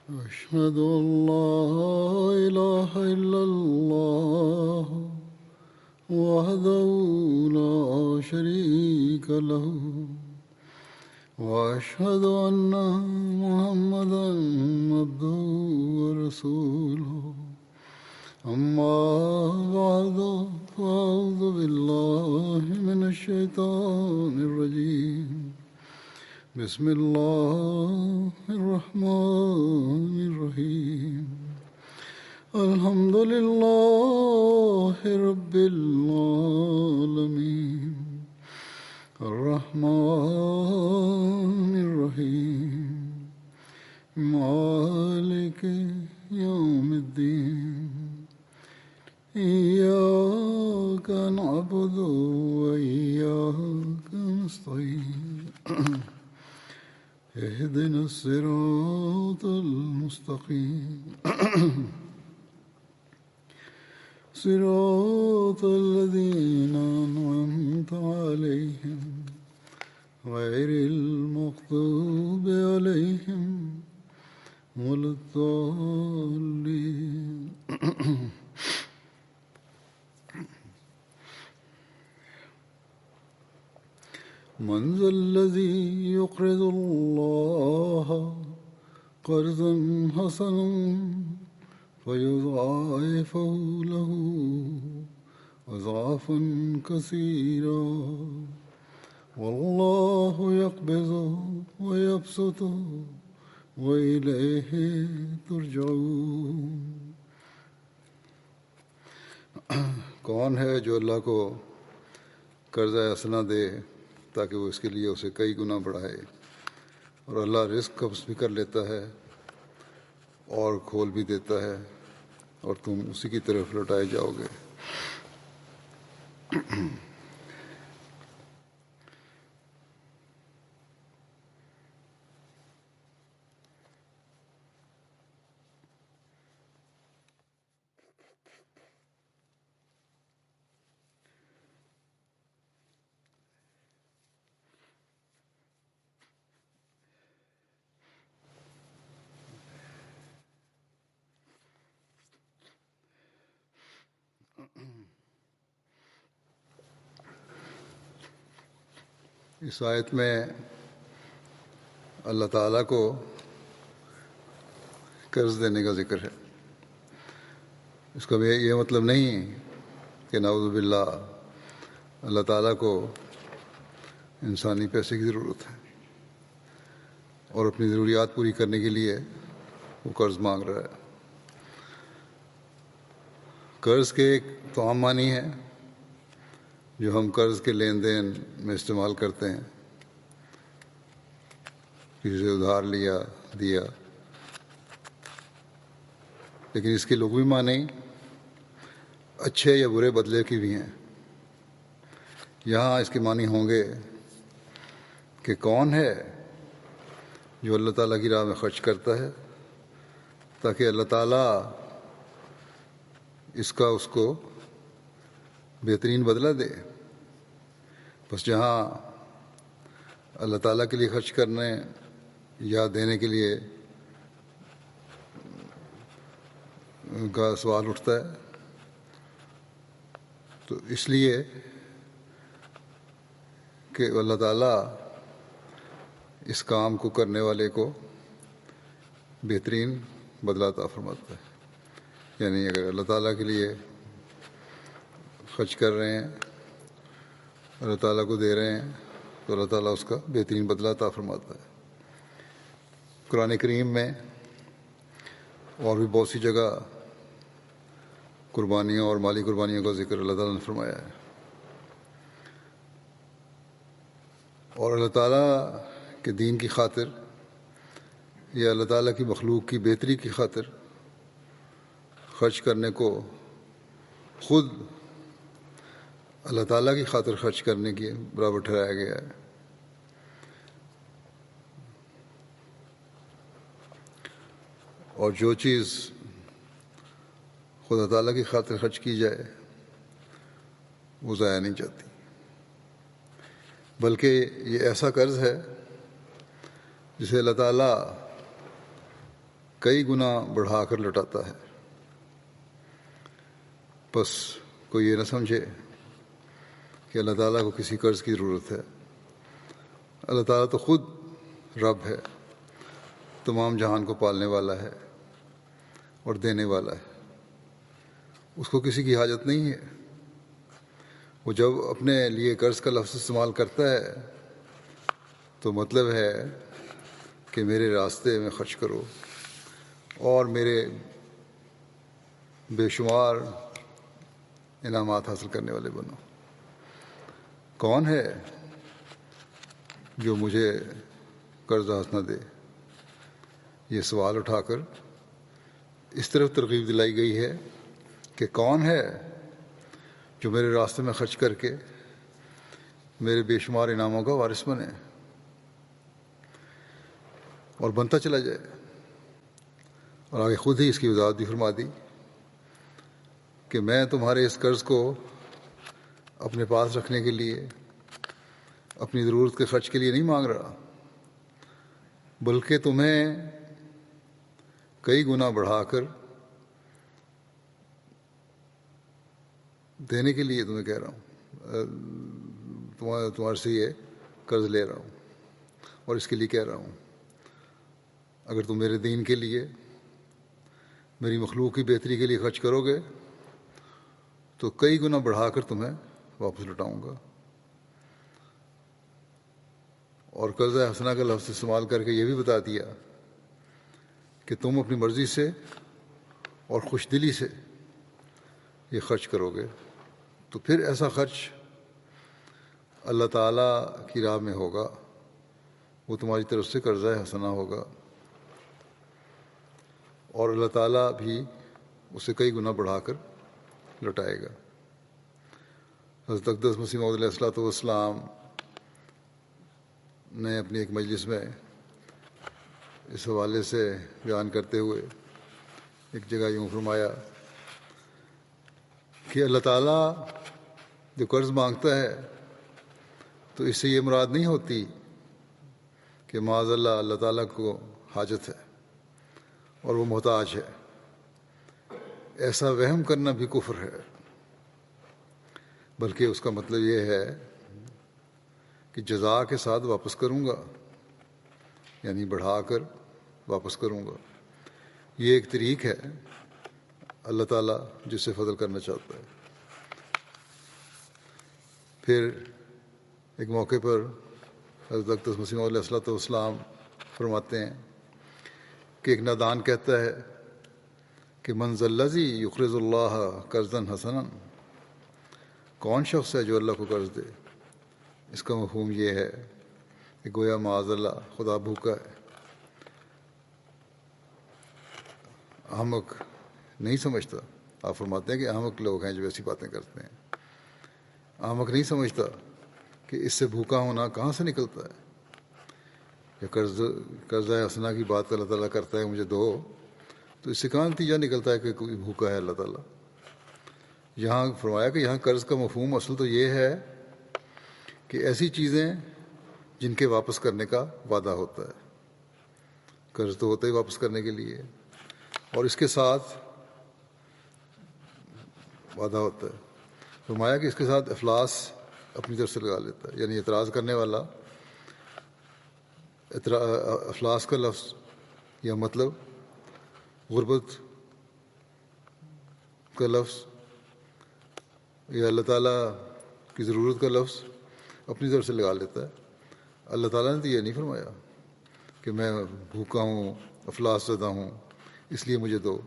أشهد أن لا إله إلا الله وحده لا شريك له وأشهد أن محمدا عبده ورسوله أما بعد فأعوذ بالله من الشيطان الرجيم بسم الله الرحمن الرحيم الحمد لله رب العالمين الرحمن الرحيم مالك يوم الدين إياك نعبد وإياك نستعين اهدنا الصراط المستقيم صراط الذين أنعمت عليهم غير المغضوب عليهم ولا الضالين من ذا الذي يقرض الله قرضا حسنا فيضاعفه له أضعافا كثيرا والله يقبض ويبسط وإليه ترجعون. کون ہے جو اللہ کو قرضہ حسنہ دے تاکہ وہ اس کے لیے اسے کئی گنا بڑھائے، اور اللہ رزق قبض بھی کر لیتا ہے اور کھول بھی دیتا ہے، اور تم اسی کی طرف لوٹائے جاؤ گے. اس آیت میں اللہ تعالیٰ کو قرض دینے کا ذکر ہے. اس کا یہ مطلب نہیں کہ نعوذ باللہ اللہ تعالیٰ کو انسانی پیسے کی ضرورت ہے اور اپنی ضروریات پوری کرنے کے لیے وہ قرض مانگ رہا ہے. قرض کے ایک تو عام معنی ہے جو ہم قرض کے لین دین میں استعمال کرتے ہیں، کسی سے ادھار لیا دیا، لیکن اس کے لغوی معنی اچھے یا برے بدلے کی بھی ہیں. یہاں اس کے معنی ہوں گے کہ کون ہے جو اللہ تعالیٰ کی راہ میں خرچ کرتا ہے تاکہ اللہ تعالیٰ اس کو بہترین بدلہ دے. بس جہاں اللہ تعالیٰ کے لیے خرچ کرنے یا دینے کے لیے کا سوال اٹھتا ہے تو اس لیے کہ اللہ تعالیٰ اس کام کو کرنے والے کو بہترین بدلہ عطا فرماتا ہے. یعنی اگر اللہ تعالیٰ کے لیے خرچ کر رہے ہیں، اللہ تعالیٰ کو دے رہے ہیں، تو اللہ تعالیٰ اس کا بہترین بدلہ عطا فرماتا ہے. قرآن کریم میں اور بھی بہت سی جگہ قربانیوں اور مالی قربانیوں کا ذکر اللہ تعالیٰ نے فرمایا ہے، اور اللہ تعالیٰ کے دین کی خاطر یا اللہ تعالیٰ کی مخلوق کی بہتری کی خاطر خرچ کرنے کو خود اللہ تعالیٰ کی خاطر خرچ کرنے کے برابر ٹھہرایا گیا ہے. اور جو چیز خدا تعالیٰ کی خاطر خرچ کی جائے وہ ضائع نہیں جاتی، بلکہ یہ ایسا قرض ہے جسے اللہ تعالیٰ کئی گنا بڑھا کر لوٹاتا ہے۔ بس کوئی یہ نہ سمجھے کہ اللہ تعالیٰ کو کسی قرض کی ضرورت ہے۔ اللہ تعالیٰ تو خود رب ہے، تمام جہان کو پالنے والا ہے اور دینے والا ہے، اس کو کسی کی حاجت نہیں ہے۔ وہ جب اپنے لیے قرض کا لفظ استعمال کرتا ہے تو مطلب ہے کہ میرے راستے میں خرچ کرو اور میرے بے شمار انعامات حاصل کرنے والے بنو۔ کون ہے جو مجھے قرض نہ دے؟ یہ سوال اٹھا کر اس طرف ترغیب دلائی گئی ہے کہ کون ہے جو میرے راستے میں خرچ کر کے میرے بے شمار انعاموں کا وارث بنے اور بنتا چلا جائے۔ اور آگے خود ہی اس کی وضاحت بھی فرما دی کہ میں تمہارے اس قرض کو اپنے پاس رکھنے کے لیے، اپنی ضرورت کے خرچ کے لیے نہیں مانگ رہا، بلکہ تمہیں کئی گنا بڑھا کر دینے کے لیے تمہیں کہہ رہا ہوں، تمہارے سے یہ قرض لے رہا ہوں اور اس کے لیے کہہ رہا ہوں اگر تم میرے دین کے لیے، میری مخلوق کی بہتری کے لیے خرچ کرو گے تو کئی گنا بڑھا کر تمہیں واپس لوٹاؤں گا۔ اور قرض حسنہ کا لفظ استعمال کر کے یہ بھی بتا دیا کہ تم اپنی مرضی سے اور خوش دلی سے یہ خرچ کرو گے تو پھر ایسا خرچ اللہ تعالیٰ کی راہ میں ہوگا، وہ تمہاری طرف سے قرضہ حسنہ ہوگا اور اللہ تعالیٰ بھی اسے کئی گنا بڑھا کر لوٹائے گا۔ حضرت اقدس مسیح موعود علیہ الصلوۃ والسلام نے اپنی ایک مجلس میں اس حوالے سے بیان کرتے ہوئے ایک جگہ یوں فرمایا کہ اللہ تعالیٰ جو قرض مانگتا ہے تو اس سے یہ مراد نہیں ہوتی کہ معاذ اللہ اللہ تعالیٰ کو حاجت ہے اور وہ محتاج ہے۔ ایسا وہم کرنا بھی کفر ہے، بلکہ اس کا مطلب یہ ہے کہ جزا کے ساتھ واپس کروں گا، یعنی بڑھا کر واپس کروں گا۔ یہ ایک طریق ہے اللہ تعالیٰ جس سے فضل کرنا چاہتا ہے۔ پھر ایک موقع پر حضرت اقدس مسیح موعود علیہ الصلوۃ والسلام فرماتے ہیں کہ ایک نادان کہتا ہے کہ من ذا الذی یقرض اللہ قرضا حسنا، کون شخص ہے جو اللہ کو قرض دے؟ اس کا مفہوم یہ ہے کہ گویا معاذ اللہ خدا بھوکا ہے۔ احمق نہیں سمجھتا، آپ فرماتے ہیں کہ احمق لوگ ہیں جو ایسی باتیں کرتے ہیں۔ احمق نہیں سمجھتا کہ اس سے بھوکا ہونا کہاں سے نکلتا ہے، یا قرضہ حسنہ کی بات اللہ تعالیٰ کرتا ہے مجھے دو، تو اس سے کہاں نتیجہ نکلتا ہے کہ کوئی بھوکا ہے اللہ تعالیٰ۔ یہاں فرمایا کہ یہاں قرض کا مفہوم اصل تو یہ ہے کہ ایسی چیزیں جن کے واپس کرنے کا وعدہ ہوتا ہے۔ قرض تو ہوتا ہی واپس کرنے کے لیے، اور اس کے ساتھ وعدہ ہوتا ہے۔ فرمایا کہ اس کے ساتھ افلاس اپنی طرف سے لگا لیتا ہے، یعنی اعتراض کرنے والا افلاس کا لفظ یا مطلب غربت کا لفظ یا اللہ تعالیٰ کی ضرورت کا لفظ اپنی طرف سے لگا لیتا ہے۔ اللہ تعالیٰ نے تو یہ نہیں فرمایا کہ میں بھوکا ہوں، افلاس زدہ ہوں، اس لیے مجھے دو،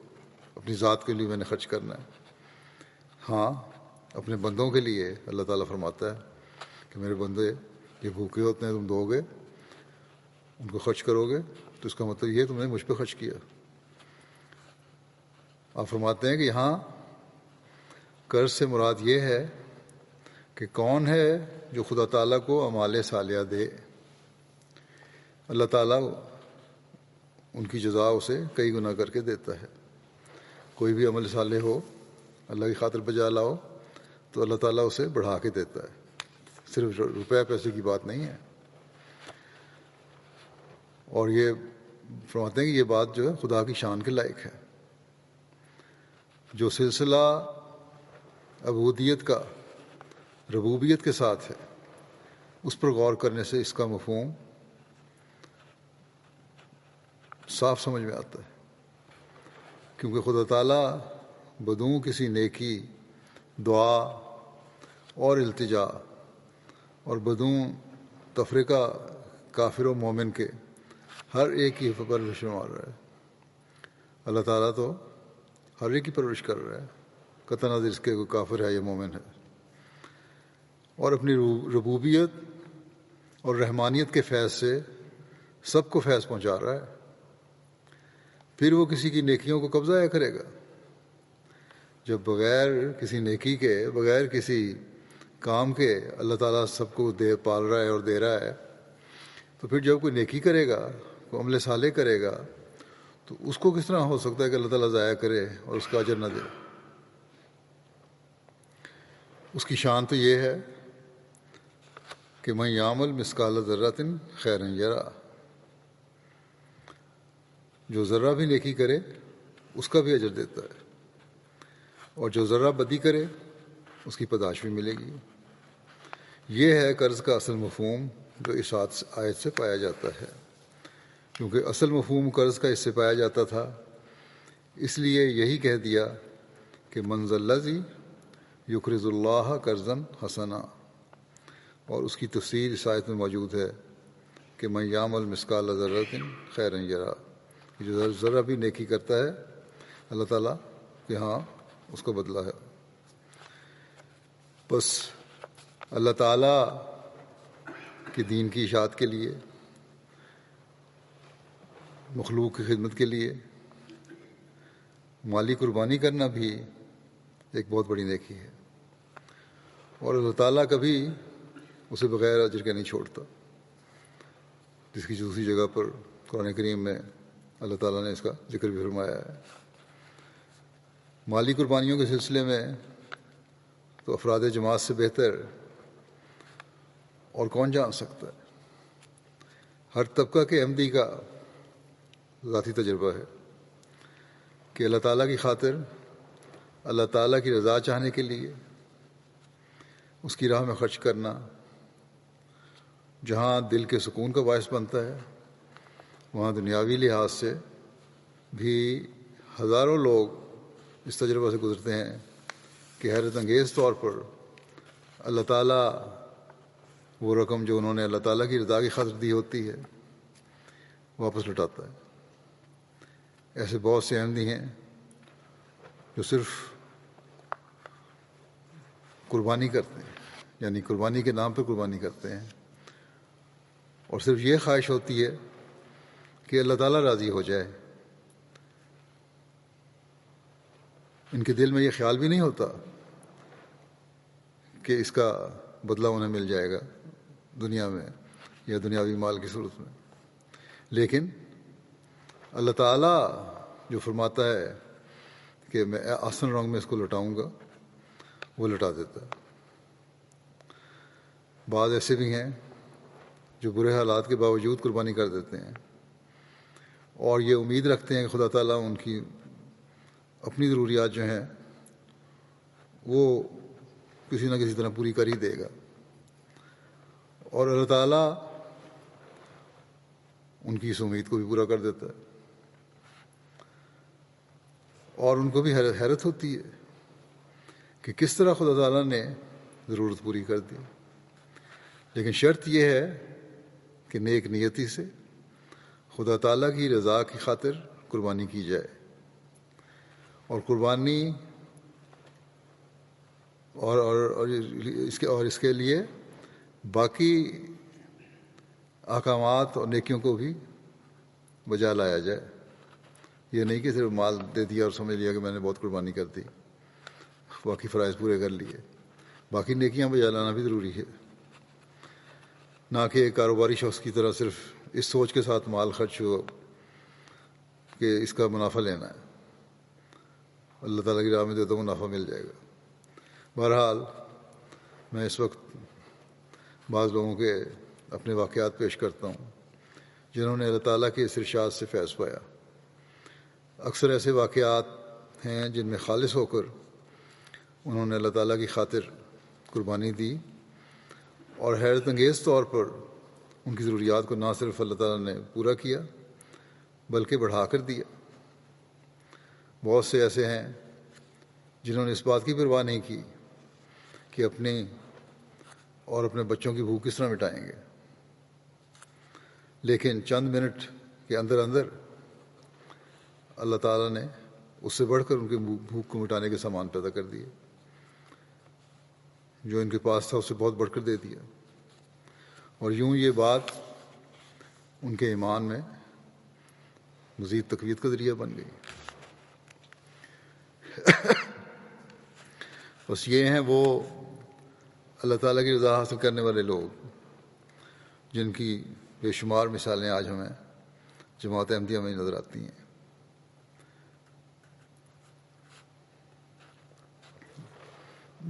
اپنی ذات کے لیے میں نے خرچ کرنا ہے۔ ہاں، اپنے بندوں کے لیے اللہ تعالیٰ فرماتا ہے کہ میرے بندے یہ بھوکے ہوتے ہیں، تم دو گے، ان کو خرچ کرو گے تو اس کا مطلب یہ تم نے مجھ پہ خرچ کیا۔ آپ فرماتے ہیں کہ یہاں قرض سے مراد یہ ہے کہ کون ہے جو خدا تعالیٰ کو اعمال صالحہ دے، اللہ تعالیٰ ان کی جزا اسے کئی گنا کر کے دیتا ہے۔ کوئی بھی عمل صالح ہو، اللہ کی خاطر بجا لاؤ تو اللہ تعالیٰ اسے بڑھا کے دیتا ہے، صرف روپے پیسے کی بات نہیں ہے۔ اور یہ فرماتے ہیں کہ یہ بات جو ہے خدا کی شان کے لائق ہے. جو سلسلہ عبودیت کا ربوبیت کے ساتھ ہے اس پر غور کرنے سے اس کا مفہوم صاف سمجھ میں آتا ہے. کیونکہ خدا تعالیٰ بدون کسی نیکی، دعا اور التجا اور بدون تفریقہ کافر و مومن کے ہر ایک کی پرورش فرما رہا ہے. اللہ تعالیٰ تو ہر ایک کی پرورش کر رہا ہے، قطع نظر اس کے کوئی کافر ہے یا مومن ہے، اور اپنی ربوبیت اور رحمانیت کے فیض سے سب کو فیض پہنچا رہا ہے. پھر وہ کسی کی نیکیوں کو کب ضائع کرے گا؟ جب بغیر کسی نیکی کے، بغیر کسی کام کے اللہ تعالیٰ سب کو پال رہا ہے اور دے رہا ہے، تو پھر جب کوئی نیکی کرے گا، کوئی عمل صالح کرے گا، تو اس کو کس طرح ہو سکتا ہے کہ اللہ تعالیٰ ضائع کرے اور اس کا اجر نہ دے؟ اس کی شان تو یہ ہے کہ من یعمل مثقال ذرۃ خیرا یرہ، جو ذرہ بھی نیکی کرے اس کا بھی اجر دیتا ہے، اور جو ذرہ بدی کرے اس کی پاداش بھی ملے گی. یہ ہے قرض کا اصل مفہوم جو اس آیت سے پایا جاتا ہے. کیونکہ اصل مفہوم قرض کا اس سے پایا جاتا تھا، اس لیے یہی کہہ دیا کہ من ذا الذی یقرض اللہ قرضا حسنا، اور اس کی تفسیر اس آیت میں موجود ہے کہ من یعمل مثقال ذرۃ خیرا یرہ، جو ذرہ بھی نیکی کرتا ہے اللہ تعالیٰ کہ ہاں اس کو بدلہ ہے. بس اللہ تعالیٰ کے دین کی اشاعت کے لیے، مخلوق کی خدمت کے لیے مالی قربانی کرنا بھی ایک بہت بڑی نیکی ہے، اور اللہ تعالیٰ کبھی اسے بغیر اجر کے نہیں چھوڑتا، جس کی دوسری جگہ پر قرآن کریم میں اللہ تعالیٰ نے اس کا ذکر بھی فرمایا ہے. مالی قربانیوں کے سلسلے میں تو افراد جماعت سے بہتر اور کون جان سکتا ہے. ہر طبقہ کے احمدی کا ذاتی تجربہ ہے کہ اللہ تعالیٰ کی خاطر، اللہ تعالیٰ کی رضا چاہنے کے لیے اس کی راہ میں خرچ کرنا جہاں دل کے سکون کا باعث بنتا ہے، وہاں دنیاوی لحاظ سے بھی ہزاروں لوگ اس تجربہ سے گزرتے ہیں کہ حیرت انگیز طور پر اللہ تعالیٰ وہ رقم جو انہوں نے اللہ تعالیٰ کی رضا کی خاطر دی ہوتی ہے واپس لوٹاتا ہے. ایسے بہت سے احمدی ہیں جو صرف قربانی کرتے ہیں، یعنی قربانی کے نام پر قربانی کرتے ہیں، اور صرف یہ خواہش ہوتی ہے کہ اللہ تعالیٰ راضی ہو جائے. ان کے دل میں یہ خیال بھی نہیں ہوتا کہ اس کا بدلہ انہیں مل جائے گا دنیا میں یا دنیاوی مال کی صورت میں. لیکن اللہ تعالیٰ جو فرماتا ہے کہ میں آسن رنگ میں اس کو لوٹاؤں گا، وہ لوٹا دیتا ہے. بعض ایسے بھی ہیں جو برے حالات کے باوجود قربانی کر دیتے ہیں اور یہ امید رکھتے ہیں کہ خدا تعالیٰ ان کی اپنی ضروریات جو ہیں وہ کسی نہ کسی طرح پوری کر ہی دے گا، اور اللہ تعالیٰ ان کی اس امید کو بھی پورا کر دیتا ہے. اور ان کو بھی حیرت ہوتی ہے کہ کس طرح خدا تعالیٰ نے ضرورت پوری کر دی. لیکن شرط یہ ہے کہ نیک نیتی سے خدا تعالیٰ کی رضا کی خاطر قربانی کی جائے، اور قربانی اور اس کے لیے باقی احکامات اور نیکیوں کو بھی بجا لایا جائے. یہ نہیں کہ صرف مال دے دیا اور سمجھ لیا کہ میں نے بہت قربانی کر دی، باقی فرائض پورے کر لیے. باقی نیکیاں بجا لانا بھی ضروری ہے، نہ کہ ایک کاروباری شخص کی طرح صرف اس سوچ کے ساتھ مال خرچ ہو کہ اس کا منافع لینا ہے. اللہ تعالیٰ کی راہ میں دے تو منافع مل جائے گا. بہرحال میں اس وقت بعض لوگوں کے اپنے واقعات پیش کرتا ہوں جنہوں نے اللہ تعالیٰ کے اس ارشاد سے فیض پایا۔ اکثر ایسے واقعات ہیں جن میں خالص ہو کر انہوں نے اللہ تعالیٰ کی خاطر قربانی دی، اور حیرت انگیز طور پر ان کی ضروریات کو نہ صرف اللہ تعالیٰ نے پورا کیا بلکہ بڑھا کر دیا۔ بہت سے ایسے ہیں جنہوں نے اس بات کی پرواہ نہیں کی کہ اپنی اور اپنے بچوں کی بھوک کس طرح مٹائیں گے، لیکن چند منٹ کے اندر اندر اللہ تعالیٰ نے اس سے بڑھ کر ان کے بھوک کو مٹانے کے سامان پیدا کر دیے، جو ان کے پاس تھا اس سے بہت بڑھ کر دے دیا، اور یوں یہ بات ان کے ایمان میں مزید تقویت کا ذریعہ بن گئی۔ بس یہ ہیں وہ اللہ تعالیٰ کی رضا حاصل کرنے والے لوگ جن کی بے شمار مثالیں آج ہمیں جماعت احمدیہ میں نظر آتی ہیں۔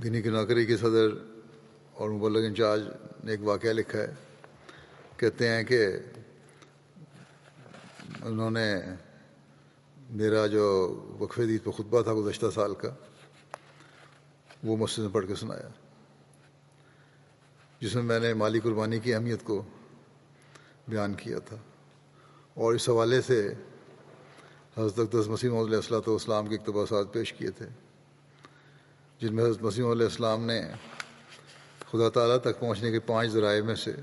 دینی کناکری کے صدر اور مبلغ انچارج نے ایک واقعہ لکھا ہے، کہتے ہیں کہ انہوں نے میرا جو وقف عید پہ خطبہ تھا گزشتہ سال کا وہ مسجد میں پڑھ کے سنایا، جس میں نے مالی قربانی کی اہمیت کو بیان کیا تھا، اور اس حوالے سے حضرت اقدس مسیح موعود علیہ الصلوۃ والسلام کے اقتباسات پیش کیے تھے، جن میں حضرت مسیح موعود علیہ السلام نے خدا تعالیٰ تک پہنچنے کے 5 ذرائع میں سے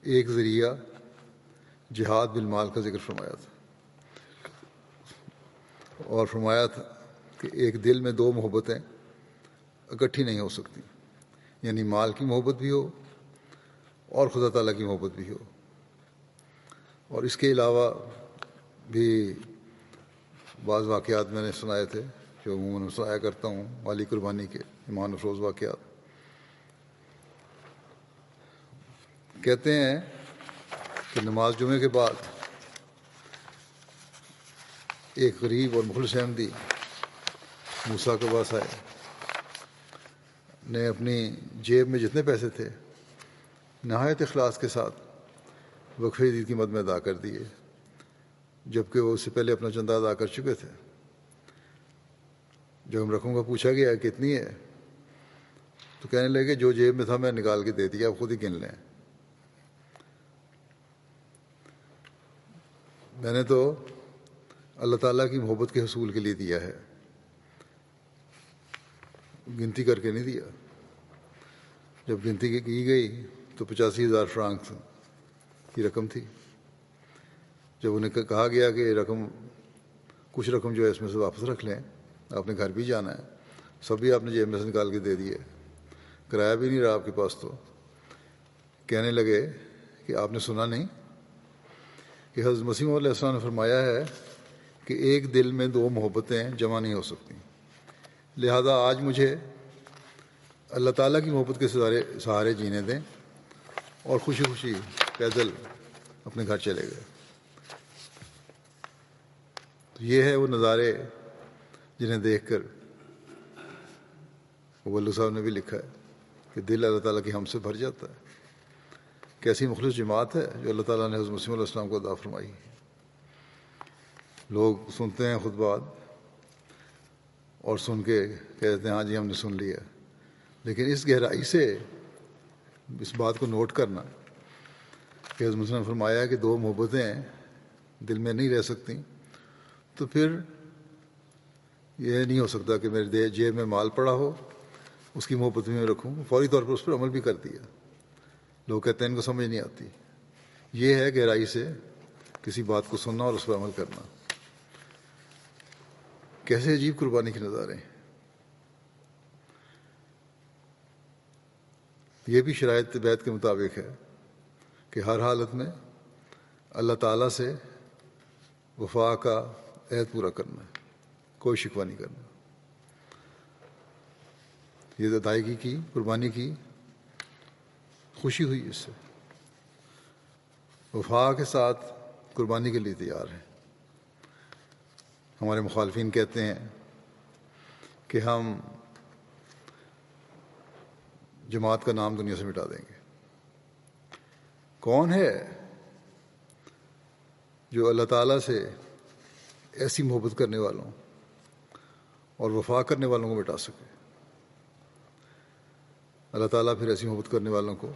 ایک ذریعہ جہاد بالمال کا ذکر فرمایا تھا، اور فرمایا تھا کہ ایک دل میں 2 محبتیں اکٹھی نہیں ہو سکتی، یعنی مال کی محبت بھی ہو اور خدا تعالیٰ کی محبت بھی ہو۔ اور اس کے علاوہ بھی بعض واقعات میں نے سنائے تھے جو عموماً سنایا کرتا ہوں، مالی قربانی کے ایمان افروز واقعات۔ کہتے ہیں کہ نماز جمعے کے بعد ایک غریب اور مخلص احمدی موسیٰ کے پاس آئے، نے اپنی جیب میں جتنے پیسے تھے نہایت اخلاص کے ساتھ وقف عید کی مد میں ادا کر دیے، جبکہ وہ اس سے پہلے اپنا چندہ ادا کر چکے تھے۔ جب ہم رقم کا پوچھا گیا کتنی ہے تو کہنے لگے جو جیب میں تھا میں نکال کے دے دیا، آپ خود ہی گن لیں۔ میں نے تو اللہ تعالیٰ کی محبت کے حصول کے لیے دیا ہے، گنتی کر کے نہیں دیا۔ جب گنتی کی گئی تو 85,000 فرانک کی رقم تھی۔ جب انہیں کہا گیا کہ کچھ رقم جو ہے اس میں سے واپس رکھ لیں، آپ نے گھر بھی جانا ہے، سب بھی آپ نے جیب میں سے نکال کے دے دیے، کرایہ بھی نہیں رہا آپ کے پاس، تو کہنے لگے کہ آپ نے سنا نہیں کہ حضرت مسیح علیہ السلام نے فرمایا ہے کہ ایک دل میں 2 محبتیں جمع نہیں ہو سکتی، لہذا آج مجھے اللہ تعالیٰ کی محبت کے سہارے جینے دیں، اور خوشی خوشی پیدل اپنے گھر چلے گئے۔ تو یہ ہے وہ نظارے جنہیں دیکھ کر ولو صاحب نے بھی لکھا ہے کہ دل اللہ تعالیٰ کی ہم سے بھر جاتا ہے۔ کیسی مخلص جماعت ہے جو اللہ تعالیٰ نے حضرت مسیح علیہ السلام کو عطا فرمائی۔ لوگ سنتے ہیں خطبات اور سن کے کہتے ہیں ہاں جی ہم نے سن لیا، لیکن اس گہرائی سے اس بات کو نوٹ کرنا کہ حضرت مسیح نے فرمایا کہ 2 محبتیں دل میں نہیں رہ سکتی، تو پھر یہ نہیں ہو سکتا کہ میرے جیب میں مال پڑا ہو اس کی محبت میں رکھوں، فوری طور پر اس پر عمل بھی کر دیا۔ لوگ کہتے ہیں ان کو سمجھ نہیں آتی۔ یہ ہے گہرائی سے کسی بات کو سننا اور اس پر عمل کرنا۔ کیسے عجیب قربانی کے نظارے ہیں۔ یہ بھی شرائط بیعت کے مطابق ہے کہ ہر حالت میں اللہ تعالیٰ سے وفا کا عہد پورا کرنا ہے، کوئی شکوہ نہیں کرنا۔ یہ ادائیگی کی، قربانی کی، خوشی ہوئی اس سے، وفا کے ساتھ قربانی کے لیے تیار ہے۔ ہمارے مخالفین کہتے ہیں کہ ہم جماعت کا نام دنیا سے مٹا دیں گے۔ کون ہے جو اللہ تعالیٰ سے ایسی محبت کرنے والوں اور وفا کرنے والوں کو مٹا سکے۔ اللہ تعالیٰ پھر ایسی محبت کرنے والوں کو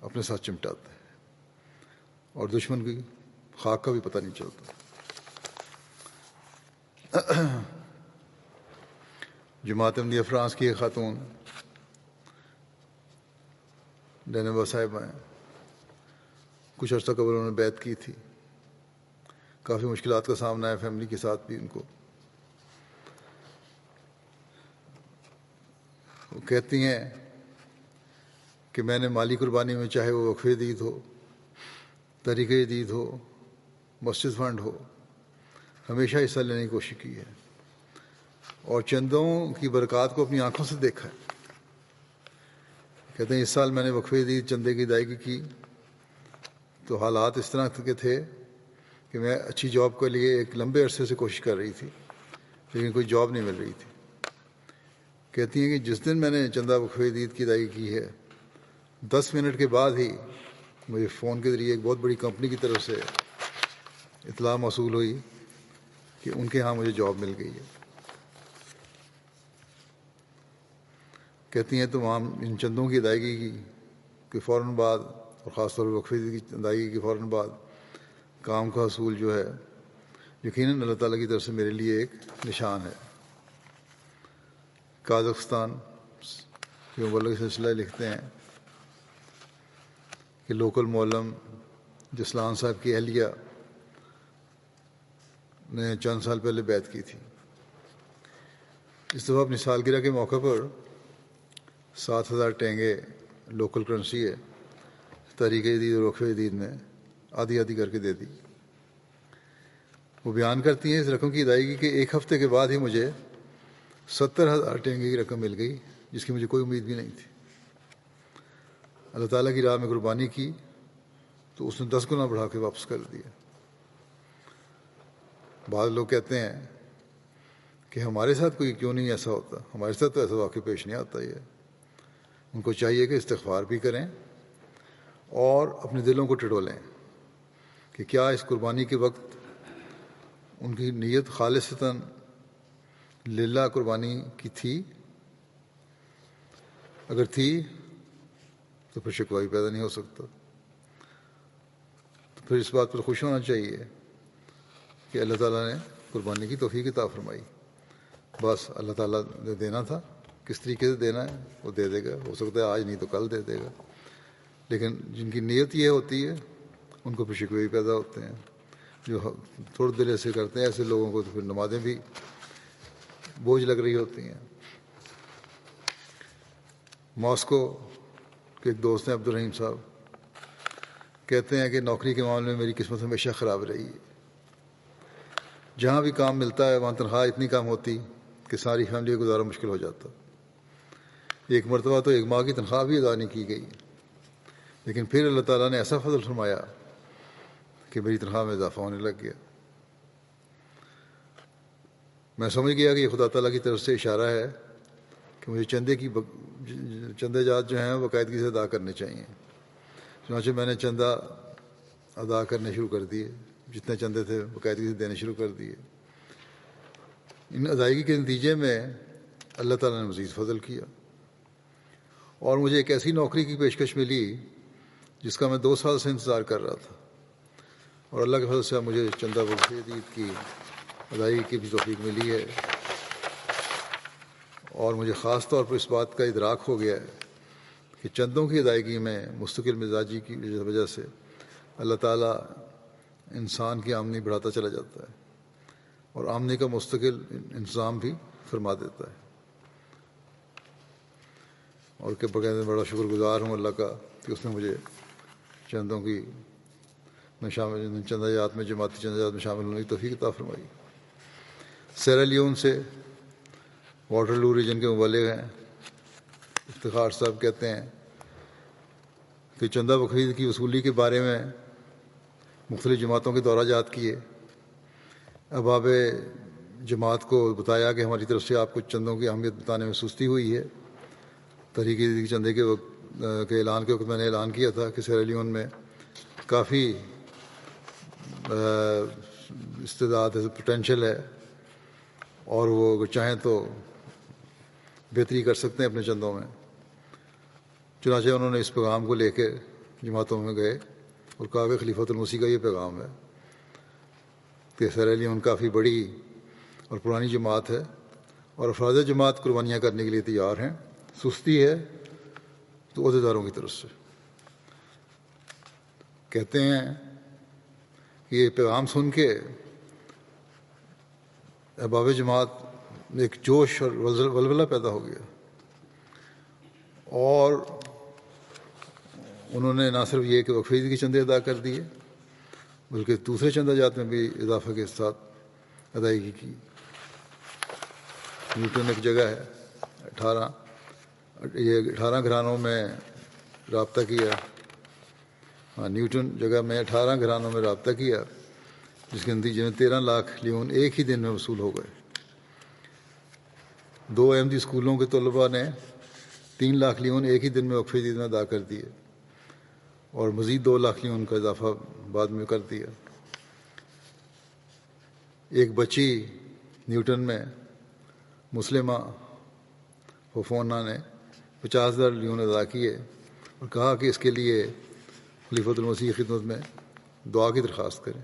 اپنے ساتھ چمٹاتا ہے اور دشمن کی خاک کا بھی پتہ نہیں چلتا۔ جماعت احمدیہ فرانس کی ایک خاتون ڈینبا صاحبہ ہیں، کچھ عرصہ قبل انہوں نے بیعت کی تھی۔ کافی مشکلات کا سامنا ہے فیملی کے ساتھ بھی ان کو۔ وہ کہتی ہیں کہ میں نے مالی قربانی میں، چاہے وہ وقف جدید ہو، تحریک جدید ہو، مسجد فنڈ ہو، ہمیشہ حصہ لینے کی کوشش کی ہے اور چندوں کی برکات کو اپنی آنکھوں سے دیکھا ہے۔ کہتے ہیں اس سال میں نے وقف جدید چندے کی ادائیگی کی تو حالات اس طرح کے تھے کہ میں اچھی جاب کے لیے ایک لمبے عرصے سے کوشش کر رہی تھی، لیکن کوئی جاب نہیں مل رہی تھی۔ کہتی ہیں کہ جس دن میں نے چندہ وقف جدید کی ادائیگی کی ہے، 10 منٹ کے بعد ہی مجھے فون کے ذریعے ایک بہت بڑی کمپنی کی طرف سے اطلاع موصول ہوئی کہ ان کے ہاں مجھے جاب مل گئی ہے۔ کہتی ہیں تو وہاں ان چندوں کی ادائیگی کے فوراً بعد، اور خاص طور پر وقف جدید کی ادائیگی کے فوراً بعد کام کا حصول جو ہے یقیناً اللہ تعالیٰ کی طرف سے میرے لیے ایک نشان ہے۔ قازقستان کے مبلغ سلسلہ لکھتے ہیں کہ لوکل معلم جسلان صاحب کی اہلیہ نے چند سال پہلے بیعت کی تھی۔ اس دفعہ اپنی سالگرہ کے موقع پر 7,000 ٹینگے لوکل کرنسی ہے تحریک جدید اور وقف جدید میں آدھی آدھی کر کے دے دی۔ وہ بیان کرتی ہیں اس رقم کی ادائیگی کے ایک ہفتے کے بعد ہی مجھے 70,000 ٹینگے کی رقم مل گئی، جس کی مجھے کوئی امید بھی نہیں تھی۔ اللہ تعالیٰ کی راہ میں قربانی کی تو اس نے 10 گنا بڑھا کے واپس کر دیا۔ بعض لوگ کہتے ہیں کہ ہمارے ساتھ کوئی کیوں نہیں ایسا ہوتا، ہمارے ساتھ تو ایسا واقعہ پیش نہیں آتا۔ یہ ان کو چاہیے کہ استغفار بھی کریں اور اپنے دلوں کو ٹٹولیں کہ کیا اس قربانی کے وقت ان کی نیت خالصتاً للہ قربانی کی تھی۔ اگر تھی تو پھر شکوہ بھی پیدا نہیں ہو سکتا۔ تو پھر اس بات پر خوش ہونا چاہیے کہ اللہ تعالیٰ نے قربانی کی توفیق عطا فرمائی۔ بس اللہ تعالیٰ نے دینا تھا، کس طریقے سے دینا ہے وہ دے دے گا، ہو سکتا ہے آج نہیں تو کل دے دے گا، لیکن جن کی نیت یہ ہوتی ہے ان کو پھر شکوے بھی پیدا ہوتے ہیں۔ جو تھوڑے دل سے کرتے ہیں ایسے لوگوں کو تو پھر نمازیں بھی بوجھ لگ رہی ہوتی ہیں۔ ماسکو کے ایک دوست ہیں عبدالرحیم صاحب، کہتے ہیں کہ نوکری کے معاملے میں میری قسمت ہمیشہ خراب رہی ہے۔ جہاں بھی کام ملتا ہے وہاں تنخواہ اتنی کم ہوتی کہ ساری فیملی کا گزارا مشکل ہو جاتا۔ ایک مرتبہ تو 1 ماہ کی تنخواہ بھی ادا نہیں کی گئی، لیکن پھر اللہ تعالیٰ نے ایسا فضل فرمایا کہ میری تنخواہ میں اضافہ ہونے لگ گیا۔ میں سمجھ گیا کہ یہ خدا تعالیٰ کی طرف سے اشارہ ہے کہ مجھے چندے جات جو ہیں باقاعدگی سے ادا کرنے چاہیے۔ چنانچہ میں نے چندہ ادا کرنے شروع کر دیے، جتنے چندے تھے باقاعدگی سے دینے شروع کر دیے۔ ان ادائیگی کے نتیجے میں اللہ تعالیٰ نے مزید فضل کیا اور مجھے ایک ایسی نوکری کی پیشکش ملی جس کا میں 2 سال سے انتظار کر رہا تھا، اور اللہ کے فضل سے مجھے چندہ وقف جدید کی ادائیگی کی بھی توفیق ملی ہے۔ اور مجھے خاص طور پر اس بات کا ادراک ہو گیا ہے کہ چندوں کی ادائیگی میں مستقل مزاجی کی وجہ سے اللہ تعالیٰ انسان کی آمدنی بڑھاتا چلا جاتا ہے اور آمدنی کا مستقل انتظام بھی فرما دیتا ہے۔ اور کہ بڑا شکر گزار ہوں اللہ کا کہ اس نے مجھے چندوں کی چندہ جات میں، جماعتی چندہ جات میں شامل ہونے کی توفیق عطا فرمائی۔ سیرا لیون سے واٹرلو ریجن کے مبلغ ہیں افتخار صاحب، کہتے ہیں کہ چندہ وقف کی وصولی کے بارے میں مختلف جماعتوں کے دورہ جات کیے۔ اباب جماعت کو بتایا کہ ہماری طرف سے آپ کو چندوں کی اہمیت بتانے میں سستی ہوئی ہے۔ تحریک جدید چندے کے اعلان کے وقت میں نے اعلان کیا تھا کہ سیرا لیون میں کافی استعداد ہے، پوٹینشیل ہے، اور وہ اگر چاہیں تو بہتری کر سکتے ہیں اپنے چندوں میں۔ چنانچہ انہوں نے اس پیغام کو لے کے جماعتوں میں گئے اور کہا کہ خلیفۃ المسیح کا یہ پیغام ہے کہ سیرا لیون کافی بڑی اور پرانی جماعت ہے اور افراد جماعت قربانیاں کرنے کے لیے تیار ہیں، سستی ہے تو عہدیداروں کی طرف سے۔ کہتے ہیں کہ یہ پیغام سن کے احباب جماعت میں ایک جوش اور ولولہ پیدا ہو گیا، اور انہوں نے نہ صرف یہ کہ وقف عید کے چندے ادا کر دیے بلکہ دوسرے چندہ جات میں بھی اضافہ کے ساتھ ادائیگی کی۔ نیوٹن ایک جگہ ہے، 18 گھرانوں میں رابطہ کیا۔ نیوٹن جگہ میں 18 گھرانوں میں رابطہ کیا، جس کے نتیجے میں 13 لاکھ لیون ایک ہی دن میں وصول ہو گئے۔ 2 احمدی اسکولوں کے طلباء نے 3 لاکھ لیون ایک ہی دن میں وقف عید میں ادا کر دیے، اور مزید 2 لاکھ لیون کا اضافہ بعد میں کر دیا۔ ایک بچی نیوٹن میں مسلمہ فوفونا نے 50,000 لیون ادا کیے اور کہا کہ اس کے لیے خلیفۃ المسیح کی خدمت میں دعا کی درخواست کریں۔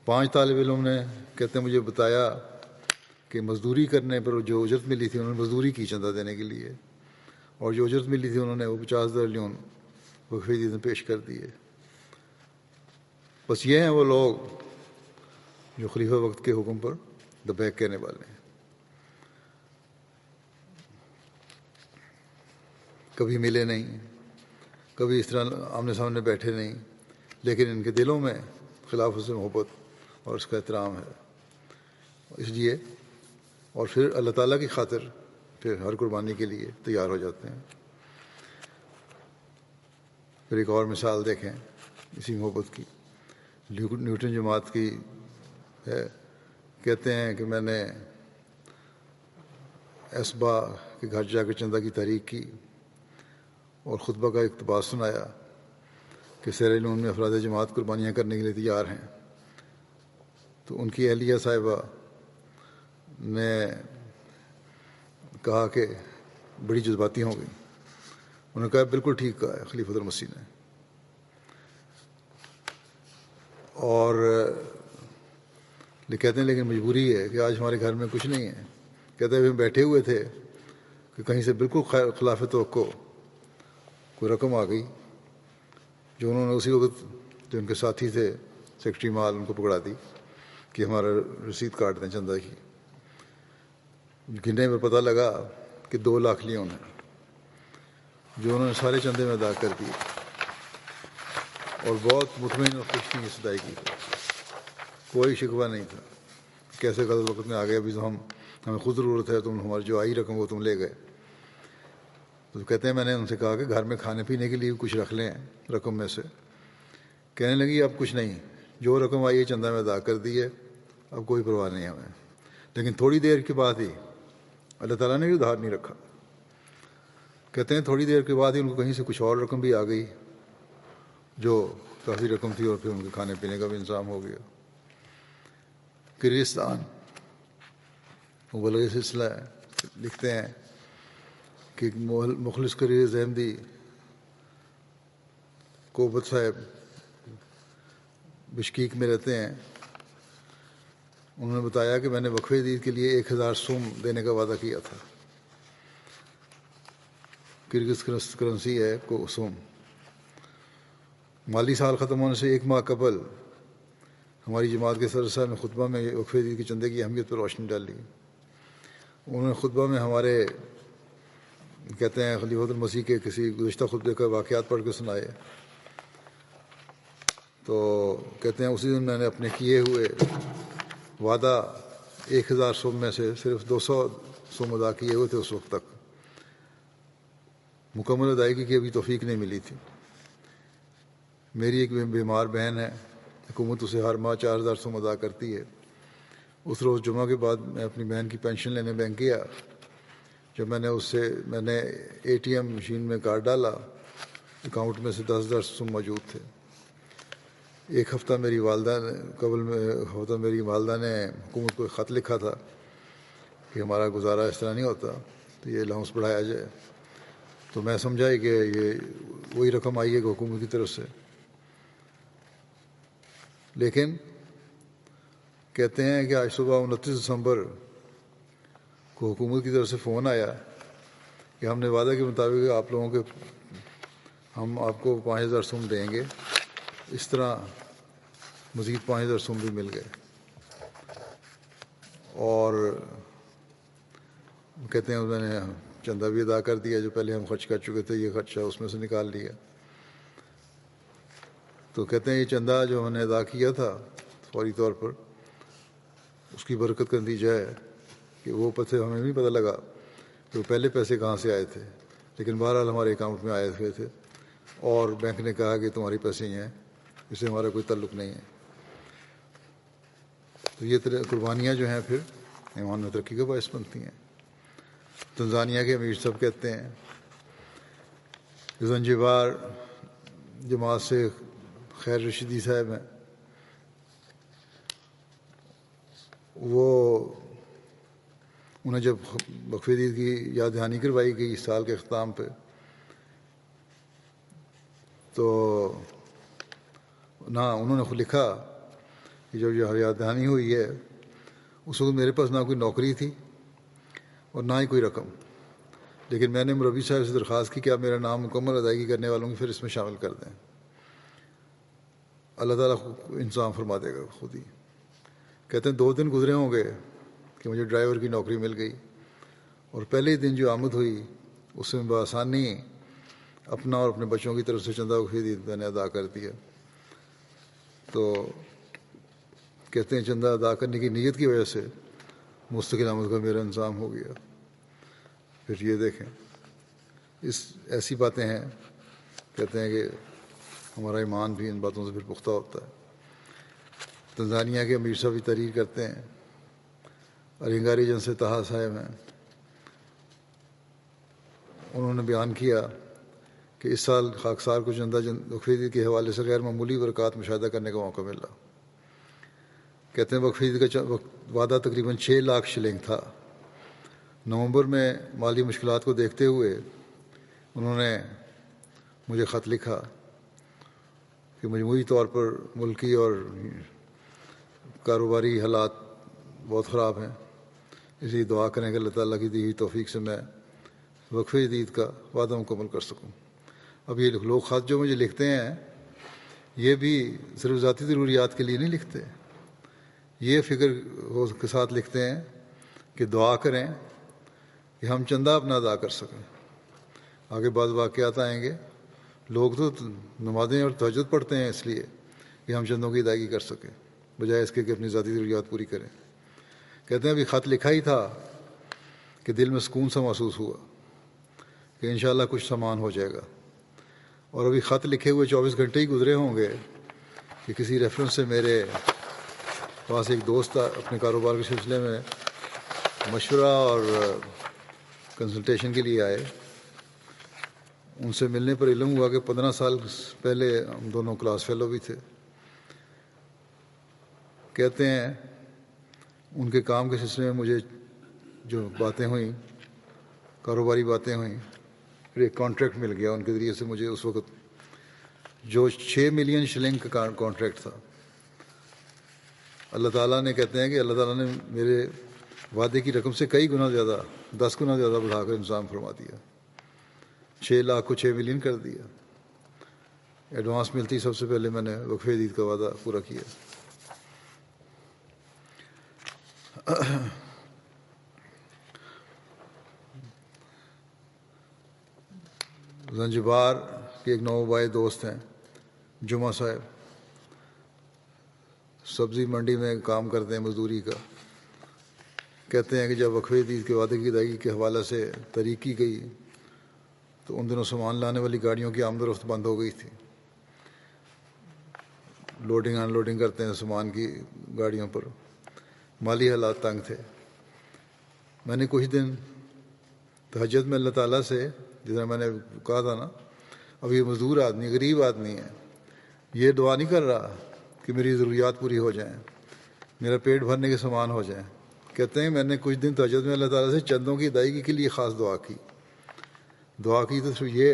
5 طالب علم نے کہتے ہیں مجھے بتایا کہ مزدوری کرنے پر جو اجرت ملی تھی انہوں نے مزدوری کی چندہ دینے کے لیے، اور جو اجرت ملی تھی انہوں نے وہ 50,000 لیون وقف عید میں پیش کر دیے۔ بس یہ ہیں وہ لوگ جو خلیفہ وقت کے حکم پر لبیک کہنے والے ہیں۔ کبھی ملے نہیں، کبھی اس طرح آمنے سامنے بیٹھے نہیں، لیکن ان کے دلوں میں خلافت سے محبت اور اس کا احترام ہے، اس لیے اور پھر اللہ تعالیٰ کی خاطر پھر ہر قربانی کے لیے تیار ہو جاتے ہیں۔ پھر ایک اور مثال دیکھیں اسی محبت کی، نیوٹن جماعت کی ہے۔ کہتے ہیں کہ میں نے اسبا کے گھر جا کے چندہ کی تحریک کی اور خطبہ کا اقتباس سنایا کہ سیرا لیون میں افراد جماعت قربانیاں کرنے کے لیے تیار ہیں۔ تو ان کی اہلیہ صاحبہ نے کہا کہ بڑی جذباتی ہو گئی، انہوں نے کہا بالکل ٹھیک کہا ہے خلیفۃ المسیح نے، اور کہتے ہیں لیکن مجبوری ہے کہ آج ہمارے گھر میں کچھ نہیں ہے۔ کہتے ہیں ہم بیٹھے ہوئے تھے کہ کہیں سے بالکل خلاف توقع کوئی رقم آ گئی جو انہوں نے اسی وقت جو ان کے ساتھی تھے سیکرٹری مال ان کو پکڑا دی کہ ہمارا رسید کاٹ دیں چندہ کی۔ گننے میں پتہ لگا کہ 2 لاکھ لیون ہیں جو انہوں نے سارے چندے میں ادا کر دیے، اور بہت مطمئن اور خوش تھی اس ادائیگی کی، کوئی شکوہ نہیں تھا کیسے غلط وقت میں آ گئے، ابھی تو ہمیں خود ضرورت ہے، تم ہماری جو آئی رقم وہ تم لے گئے۔ تو کہتے ہیں میں نے ان سے کہا کہ گھر میں کھانے پینے کے لیے کچھ رکھ لیں رقم میں سے۔ کہنے لگی اب کچھ نہیں، جو رقم آئی ہے چندہ میں ادا کر دی ہے، اب کوئی پرواہ نہیں ہمیں۔ لیکن تھوڑی دیر کے بعد ہی اللہ تعالیٰ نے بھی ادھار نہیں رکھا، کہتے ہیں تھوڑی دیر کے بعد ہی ان کو کہیں سے کچھ اور رقم بھی آ گئی جو کافی رقم تھی، اور پھر ان کے کھانے پینے کا بھی انتظام ہو گیا۔ کرغزستان مبلغ سلسلہ ہے، لکھتے ہیں کہ مخلص کرغز احمدی کوبت صاحب بشکیک میں رہتے ہیں، انہوں نے بتایا کہ میں نے وقف عید کے لیے 1000 سوم دینے کا وعدہ کیا تھا۔ کرغز کرنسی ہے کو سوم۔ مالی سال ختم ہونے سے 1 ماہ قبل ہماری جماعت کے صدر صاحب نے خطبہ میں وقف عید کے چندے کی اہمیت پر روشنی ڈالی۔ انہوں نے خطبہ میں ہمارے کہتے ہیں خلیفۃ المسیح کے کسی گزشتہ خطبے کا واقعات پڑھ کے سنائے، تو کہتے ہیں اسی دن میں نے اپنے کیے ہوئے وعدہ 1000 سوم میں سے صرف 200 سوم ادا کیے ہوئے تھے اس وقت تک، مکمل ادائیگی کی ابھی توفیق نہیں ملی تھی۔ میری ایک بیمار بہن ہے، حکومت اسے ہر ماہ 4000 سوم ادا کرتی ہے۔ اس روز جمعہ کے بعد میں اپنی بہن کی پینشن لینے بینک گیا، جب میں نے ATM مشین میں کارڈ ڈالا، اکاؤنٹ میں سے 10,000 سوم موجود تھے۔ ایک ہفتہ میری والدہ نے میری والدہ نے حکومت کو خط لکھا تھا کہ ہمارا گزارا اس طرح نہیں ہوتا، تو یہ الاؤنس بڑھایا جائے. تو میں سمجھا کہ یہ وہی رقم آئی ہے کہ حکومت کی طرف سے. لیکن کہتے ہیں کہ آج صبح 29 دسمبر کو حکومت کی طرف سے فون آیا کہ ہم نے وعدہ کے مطابق آپ لوگوں کے ہم آپ کو 5,000 سوم دیں گے. اس طرح مزید 5,000 سوم بھی مل گئے. اور کہتے ہیں میں نے چندہ بھی ادا کر دیا جو پہلے ہم خرچ کر چکے تھے، یہ خرچہ اس میں سے نکال لیا. تو کہتے ہیں یہ چندہ جو ہم نے ادا کیا تھا فوری طور پر، اس کی برکت کا نتیجہ ہے کہ وہ پیسے ہمیں نہیں پتہ لگا کہ وہ پہلے پیسے کہاں سے آئے تھے، لیکن بہرحال ہمارے اکاؤنٹ میں آئے ہوئے تھے اور بینک نے کہا کہ تمہاری پیسے ہی ہیں، اس سے ہمارا کوئی تعلق نہیں ہے. تو یہ قربانیاں جو ہیں پھر ایمان میں ترقی کا باعث بنتی ہیں. تنزانیہ کے امیر صاحب کہتے ہیں کہ زنجبار جماعت سے خیر رشیدی صاحب ہیں، وہ انہیں جب وقف عید کی یاد دہانی کروائی گئی اس سال کے اختتام پہ، تو نہ انہوں نے خود لکھا کہ جب یہ یاد دہانی ہوئی ہے اس وقت میرے پاس نہ کوئی نوکری تھی اور نہ ہی کوئی رقم، لیکن میں نے مربی صاحب سے درخواست کی کہ آپ میرا نام مکمل ادائیگی کرنے والوں کی پھر اس میں شامل کر دیں. اللہ تعالیٰ انتظام فرما دے گا خود ہی. کہتے ہیں 2 دن گزرے ہوں گے کہ مجھے ڈرائیور کی نوکری مل گئی، اور پہلے ہی دن جو آمد ہوئی اس میں بآسانی اپنا اور اپنے بچوں کی طرف سے چندہ وقف میں نے ادا کر دیا. تو کہتے ہیں چندہ ادا کرنے کی نیت کی وجہ سے مستقل آمد کا میرا انتظام ہو گیا. پھر یہ دیکھیں ایسی باتیں ہیں. کہتے ہیں کہ ہمارا ایمان بھی ان باتوں سے پھر پختہ ہوتا ہے. تنزانیہ کے امیر صاحب بھی تحریر کرتے ہیں، ارنگاری جن سے تہا صاحب ہیں، انہوں نے بیان کیا کہ اس سال خاکسار کو چندہ وقف عید کے حوالے سے غیر معمولی برکات مشاہدہ کرنے کا موقع ملا. کہتے ہیں وقف عید کا وعدہ تقریباً 6 لاکھ شلنگ تھا. نومبر میں مالی مشکلات کو دیکھتے ہوئے انہوں نے مجھے خط لکھا کہ مجموعی طور پر ملکی اور کاروباری حالات بہت خراب ہیں، اس لیے دعا کریں کہ اللہ تعالیٰ کی دی ہوئی توفیق سے میں وقف عید کا وعدہ مکمل کر سکوں. اب یہ لوگ خط جو مجھے لکھتے ہیں یہ بھی صرف ذاتی ضروریات کے لیے نہیں لکھتے، یہ فکر کے ساتھ لکھتے ہیں کہ دعا کریں کہ ہم چندہ اپنا ادا کر سکیں. آگے بعض واقعات آئیں گے، لوگ تو نمازیں اور تہجد پڑھتے ہیں اس لیے کہ ہم چندوں کی ادائیگی کر سکیں، بجائے اس کے کہ اپنی ذاتی ضروریات پوری کریں. کہتے ہیں ابھی خط لکھا ہی تھا کہ دل میں سکون سا محسوس ہوا کہ انشاءاللہ کچھ سامان ہو جائے گا. اور ابھی خط لکھے ہوئے 24 گھنٹے ہی گزرے ہوں گے کہ کسی ریفرنس سے میرے پاس ایک دوست اپنے کاروبار کے سلسلے میں مشورہ اور کنسلٹیشن کے لیے آئے. ان سے ملنے پر علم ہوا کہ 15 سال پہلے ہم دونوں کلاس فیلو بھی تھے. کہتے ہیں ان کے کام کے سلسلے میں مجھے جو باتیں ہوئیں، کاروباری باتیں ہوئیں، پھر ایک کانٹریکٹ مل گیا ان کے ذریعے سے مجھے اس وقت جو 6 ملین شلنگ کا کانٹریکٹ تھا. اللہ تعالیٰ نے کہتے ہیں کہ اللہ تعالیٰ نے میرے وعدے کی رقم سے کئی گنا زیادہ 10 گنا زیادہ بڑھا کر انتظام فرما دیا. 6 لاکھ کو 6 ملین کر دیا. ایڈوانس ملتی سب سے پہلے میں نے وقف عید کا وعدہ پورا کیا. زنجبار کے ایک نوبائے دوست ہیں جمعہ صاحب، سبزی منڈی میں کام کرتے ہیں مزدوری کا. کہتے ہیں کہ جب وقف عید کے وعدے کی ادائیگی کے حوالے سے تحریک کی گئی تو ان دنوں سامان لانے والی گاڑیوں کی آمد و رفت بند ہو گئی تھی. لوڈنگ ان لوڈنگ کرتے ہیں سامان کی گاڑیوں پر، مالی حالات تنگ تھے. میں نے کچھ دن تہجد میں اللہ تعالیٰ سے، جس طرح میں نے کہا تھا نا، اب یہ مزدور آدمی غریب آدمی ہے، یہ دعا نہیں کر رہا کہ میری ضروریات پوری ہو جائیں، میرا پیٹ بھرنے کے سامان ہو جائیں۔ کہتے ہیں میں نے کچھ دن تہجد میں اللہ تعالیٰ سے چندوں کی ادائیگی کے لیے خاص دعا کی تو صرف یہ،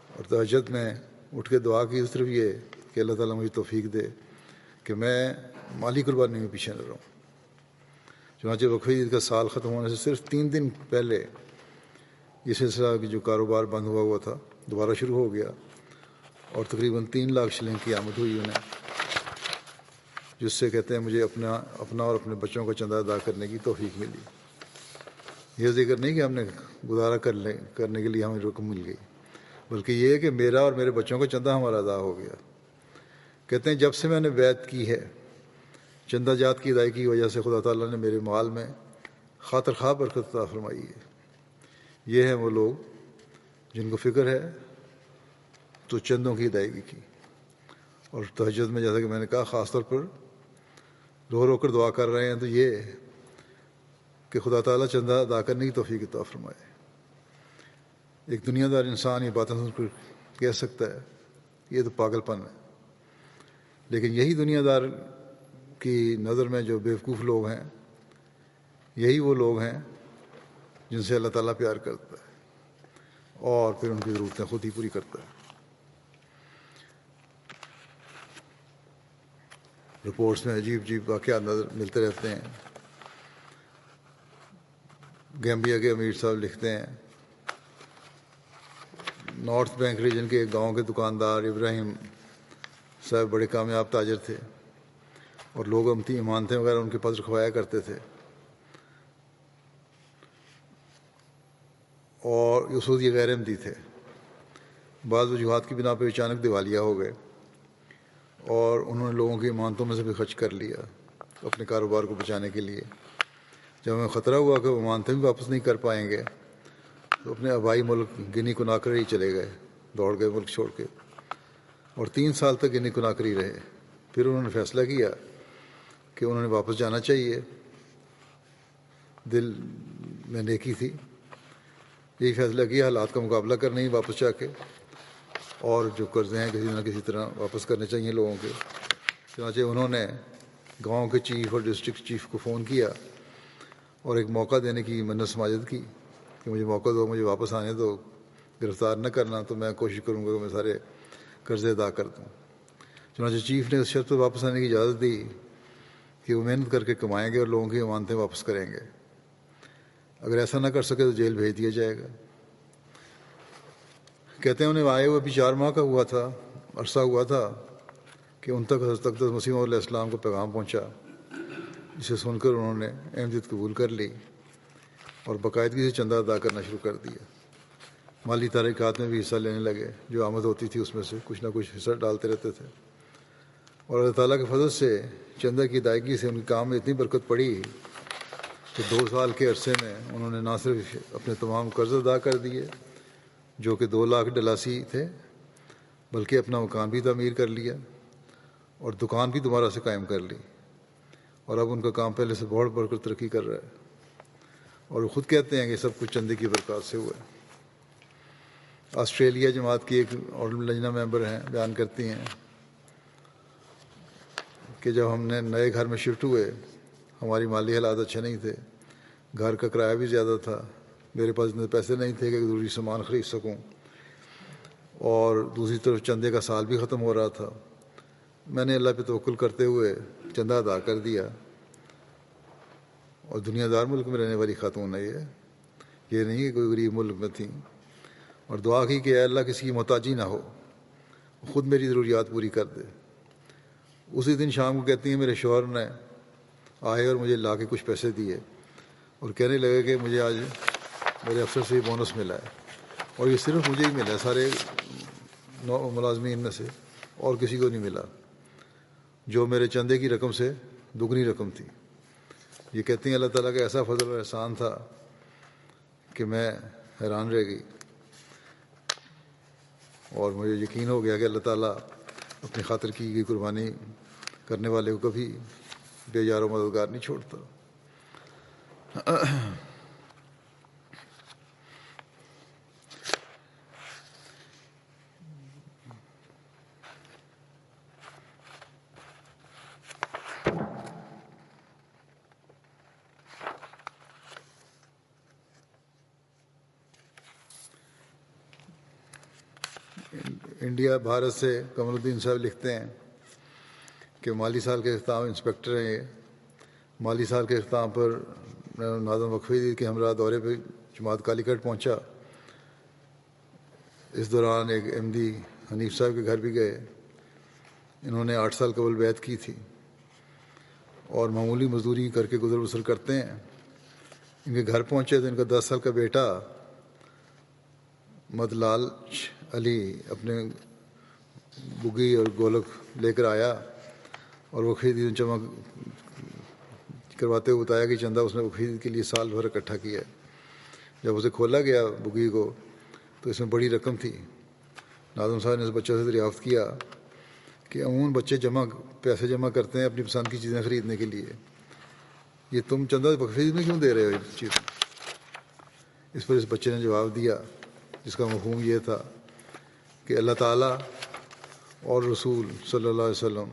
اور تہجد میں اٹھ کے دعا کی تو صرف یہ کہ اللہ تعالیٰ مجھے توفیق دے کہ میں مالی قربانی میں پیچھے نہ رہوں۔ چنانچہ وقفہ عید کا سال ختم ہونے سے صرف 3 دن پہلے یہ سلسلہ جو کاروبار بند ہوا تھا دوبارہ شروع ہو گیا، اور تقریباً 3 لاکھ شلنگ کی آمد ہوئی انہیں، جس سے کہتے ہیں مجھے اپنا اور اپنے بچوں کا چندہ ادا کرنے کی توفیق ملی۔ یہ ذکر نہیں کہ ہم نے گزارا کرنے کے لیے ہمیں رقم مل گئی، بلکہ یہ کہ میرا اور میرے بچوں کا چندہ ہمارا ادا ہو گیا۔ کہتے ہیں جب سے میں نے بیعت کی ہے، چندہ جات کی ادائیگی کی وجہ سے خدا تعالیٰ نے میرے مال میں خاطر خواہ برکت عطا فرمائی ہے۔ یہ ہیں وہ لوگ جن کو فکر ہے تو چندوں کی ادائیگی کی، اور تہجد میں جیسا کہ میں نے کہا خاص طور پر رو کر دعا کر رہے ہیں تو یہ کہ خدا تعالیٰ چندہ ادا کرنے کی توفیق عطا فرمائے۔ ایک دنیا دار انسان یہ باتیں سن کر کہہ سکتا ہے یہ تو پاگل پن ہے، لیکن یہی دنیا دار کی نظر میں جو بیوقوف لوگ ہیں، یہی وہ لوگ ہیں جن سے اللہ تعالیٰ پیار کرتا ہے اور پھر ان کی ضرورتیں خود ہی پوری کرتا ہے۔ رپورٹس میں عجیب واقعات نظر ملتے رہتے ہیں۔ گیمبیا کے امیر صاحب لکھتے ہیں نارتھ بینک ریجن کے ایک گاؤں کے دکاندار ابراہیم صاحب بڑے کامیاب تاجر تھے، اور لوگ امانتیں وغیرہ ان کے پاس رکھوایا کرتے تھے، اور اس وقت یہ غیر احمدی تھے۔ بعض وجوہات کی بنا پہ اچانک دیوالیہ ہو گئے اور انہوں نے لوگوں کی امانتوں میں سے بھی خرچ کر لیا اپنے کاروبار کو بچانے کے لیے۔ جب ہمیں خطرہ ہوا کہ وہ امانتیں بھی واپس نہیں کر پائیں گے تو اپنے آبائی ملک گنی کناکری ہی چلے گئے، دوڑ گئے ملک چھوڑ کے، اور 3 سال تک گنی کناکری رہے۔ پھر انہوں نے فیصلہ کیا کہ انہوں نے واپس جانا چاہیے، دل میں نیکی تھی، یہی فیصلہ کیا حالات کا مقابلہ کرنے ہی واپس جا کے، اور جو قرضے ہیں کسی نہ کسی طرح واپس کرنے چاہیے لوگوں کے۔ چنانچہ انہوں نے گاؤں کے چیف اور ڈسٹرکٹ چیف کو فون کیا اور ایک موقع دینے کی منت سماجت کی کہ مجھے موقع دو، مجھے واپس آنے دو، گرفتار نہ کرنا تو میں کوشش کروں گا کہ میں سارے قرضے ادا کر دوں۔ چنانچہ چیف نے اس شرط پر واپس آنے کی اجازت دی کہ وہ محنت کر کے کمائیں گے اور لوگوں کی امانتیں واپس کریں گے، اگر ایسا نہ کر سکے تو جیل بھیج دیا جائے گا۔ کہتے ہیں انہیں آئے ہوئے ابھی 4 ماہ کا عرصہ ہوا تھا کہ ان تک حضرت اقدس مسیح علیہ السلام کو پیغام پہنچا، جسے سن کر انہوں نے احمدیت قبول کر لی اور باقاعدگی سے چندہ ادا کرنا شروع کر دیا۔ مالی تحریکات میں بھی حصہ لینے لگے، جو آمد ہوتی تھی اس میں سے کچھ نہ کچھ حصہ ڈالتے رہتے تھے، اور اللہ تعالیٰ کے فضل سے چندہ کی ادائیگی سے ان کے کام میں اتنی برکت پڑی کہ 2 سال کے عرصے میں انہوں نے نہ صرف اپنے تمام قرض ادا کر دیے جو کہ 2 لاکھ ڈلاسی تھے، بلکہ اپنا مکان بھی تعمیر کر لیا اور دکان بھی دوبارہ سے قائم کر لی، اور اب ان کا کام پہلے سے بہت بڑھ کر ترقی کر رہا ہے، اور وہ خود کہتے ہیں کہ سب کچھ چندے کی برکات سے ہوا ہے۔ آسٹریلیا جماعت کی ایک اور لجنہ ممبر ہیں، بیان کرتی ہیں کہ جب ہم نے نئے گھر میں شفٹ ہوئے، ہماری مالی حالات اچھے نہیں تھے، گھر کا کرایہ بھی زیادہ تھا، میرے پاس اتنے پیسے نہیں تھے کہ ضروری سامان خرید سکوں، اور دوسری طرف چندے کا سال بھی ختم ہو رہا تھا۔ میں نے اللہ پہ توکل کرتے ہوئے چندہ ادا کر دیا، اور دنیا دار ملک میں رہنے والی خاتون ہے یہ نہیں کہ کوئی غریب ملک میں تھیں، اور دعا کی کہ اے اللہ کسی کی محتاجی نہ ہو، خود میری ضروریات پوری کر دے۔ اسی دن شام کو کہتی ہیں میرے شوہر نے آئے اور مجھے لا کے کچھ پیسے دیے اور کہنے لگے کہ مجھے آج میرے افسر سے بونس ملا ہے، اور یہ صرف مجھے ہی ملا ہے، سارے ملازمین میں سے اور کسی کو نہیں ملا، جو میرے چندے کی رقم سے دگنی رقم تھی۔ یہ کہتی ہیں اللہ تعالیٰ کا ایسا فضل اور احسان تھا کہ میں حیران رہ گئی، اور مجھے یقین ہو گیا کہ اللہ تعالیٰ اپنی خاطر کی گئی قربانی کرنے والے کو کبھی بے یار و مددگار نہیں چھوڑتا۔ انڈیا بھارت سے کمر الدین صاحب لکھتے ہیں کہ مالی سال کے اختتام انسپیکٹر ہیں یہ. مالی سال کے اختتام پر ناظم وقفی کے ہمراہ دورے پہ جماعت کالی کٹ پہنچا. اس دوران ایک احمدی حنیف صاحب کے گھر بھی گئے. انہوں نے 8 سال قبل بیعت کی تھی اور معمولی مزدوری کر کے گزر بسر کرتے ہیں. ان کے گھر پہنچے تو ان کا 10 سال کا بیٹا مدلال علی اپنے بگی اور گولک لے کر آیا اور وقفی دین جمع کرواتے ہوئے بتایا کہ چندہ اس نے وقفی کے لیے سال بھر اکٹھا کیا ہے. جب اسے کھولا گیا بگی کو تو اس میں بڑی رقم تھی. ناظم صاحب نے اس بچے سے دریافت کیا کہ عموماً بچے پیسے جمع کرتے ہیں اپنی پسند کی چیزیں خریدنے کے لیے, یہ تم چندہ وقفی میں کیوں دے رہے ہو یہ چیز؟ اس پر اس بچے نے جواب دیا جس کا مفہوم یہ تھا کہ اللہ تعالیٰ اور رسول صلی اللہ علیہ وسلم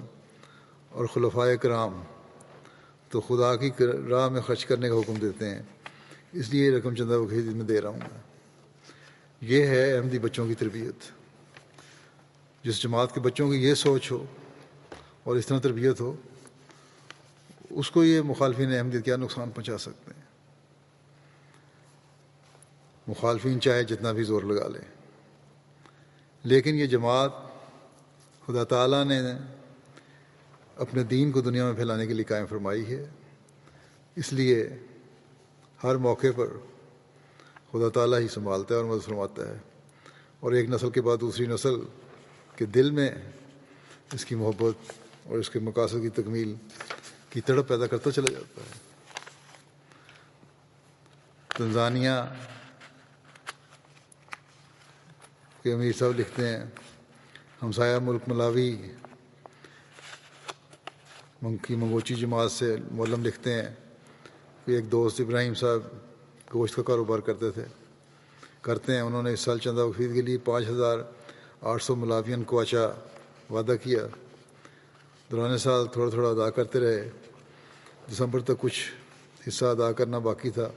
اور خلفائے کرام تو خدا کی راہ میں خرچ کرنے کا حکم دیتے ہیں, اس لیے یہ رقم چندہ وقفی میں دے رہا ہوں میں. یہ ہے احمدی بچوں کی تربیت. جس جماعت کے بچوں کی یہ سوچ ہو اور اس طرح تربیت ہو, اس کو یہ مخالفین احمدیت کیا نقصان پہنچا سکتے ہیں. مخالفین چاہے جتنا بھی زور لگا لیں, لیکن یہ جماعت خدا تعالیٰ نے اپنے دین کو دنیا میں پھیلانے کے لیے قائم فرمائی ہے. اس لیے ہر موقع پر خدا تعالیٰ ہی سنبھالتا ہے اور مدد فرماتا ہے, اور ایک نسل کے بعد دوسری نسل کے دل میں اس کی محبت اور اس کے مقاصد کی تکمیل کی تڑپ پیدا کرتا چلا جاتا ہے. تنزانیہ کے امیر صاحب لکھتے ہیں, ہمسایہ ملک ملاوی کی منگوچی جماعت سے مولم لکھتے ہیں کہ ایک دوست ابراہیم صاحب گوشت کا کاروبار کرتے ہیں. انہوں نے اس سال چندہ وقفی کے لیے 5,800 ملافین کوچا وعدہ کیا. دوران سال تھوڑا تھوڑا ادا کرتے رہے. دسمبر تک کچھ حصہ ادا کرنا باقی تھا,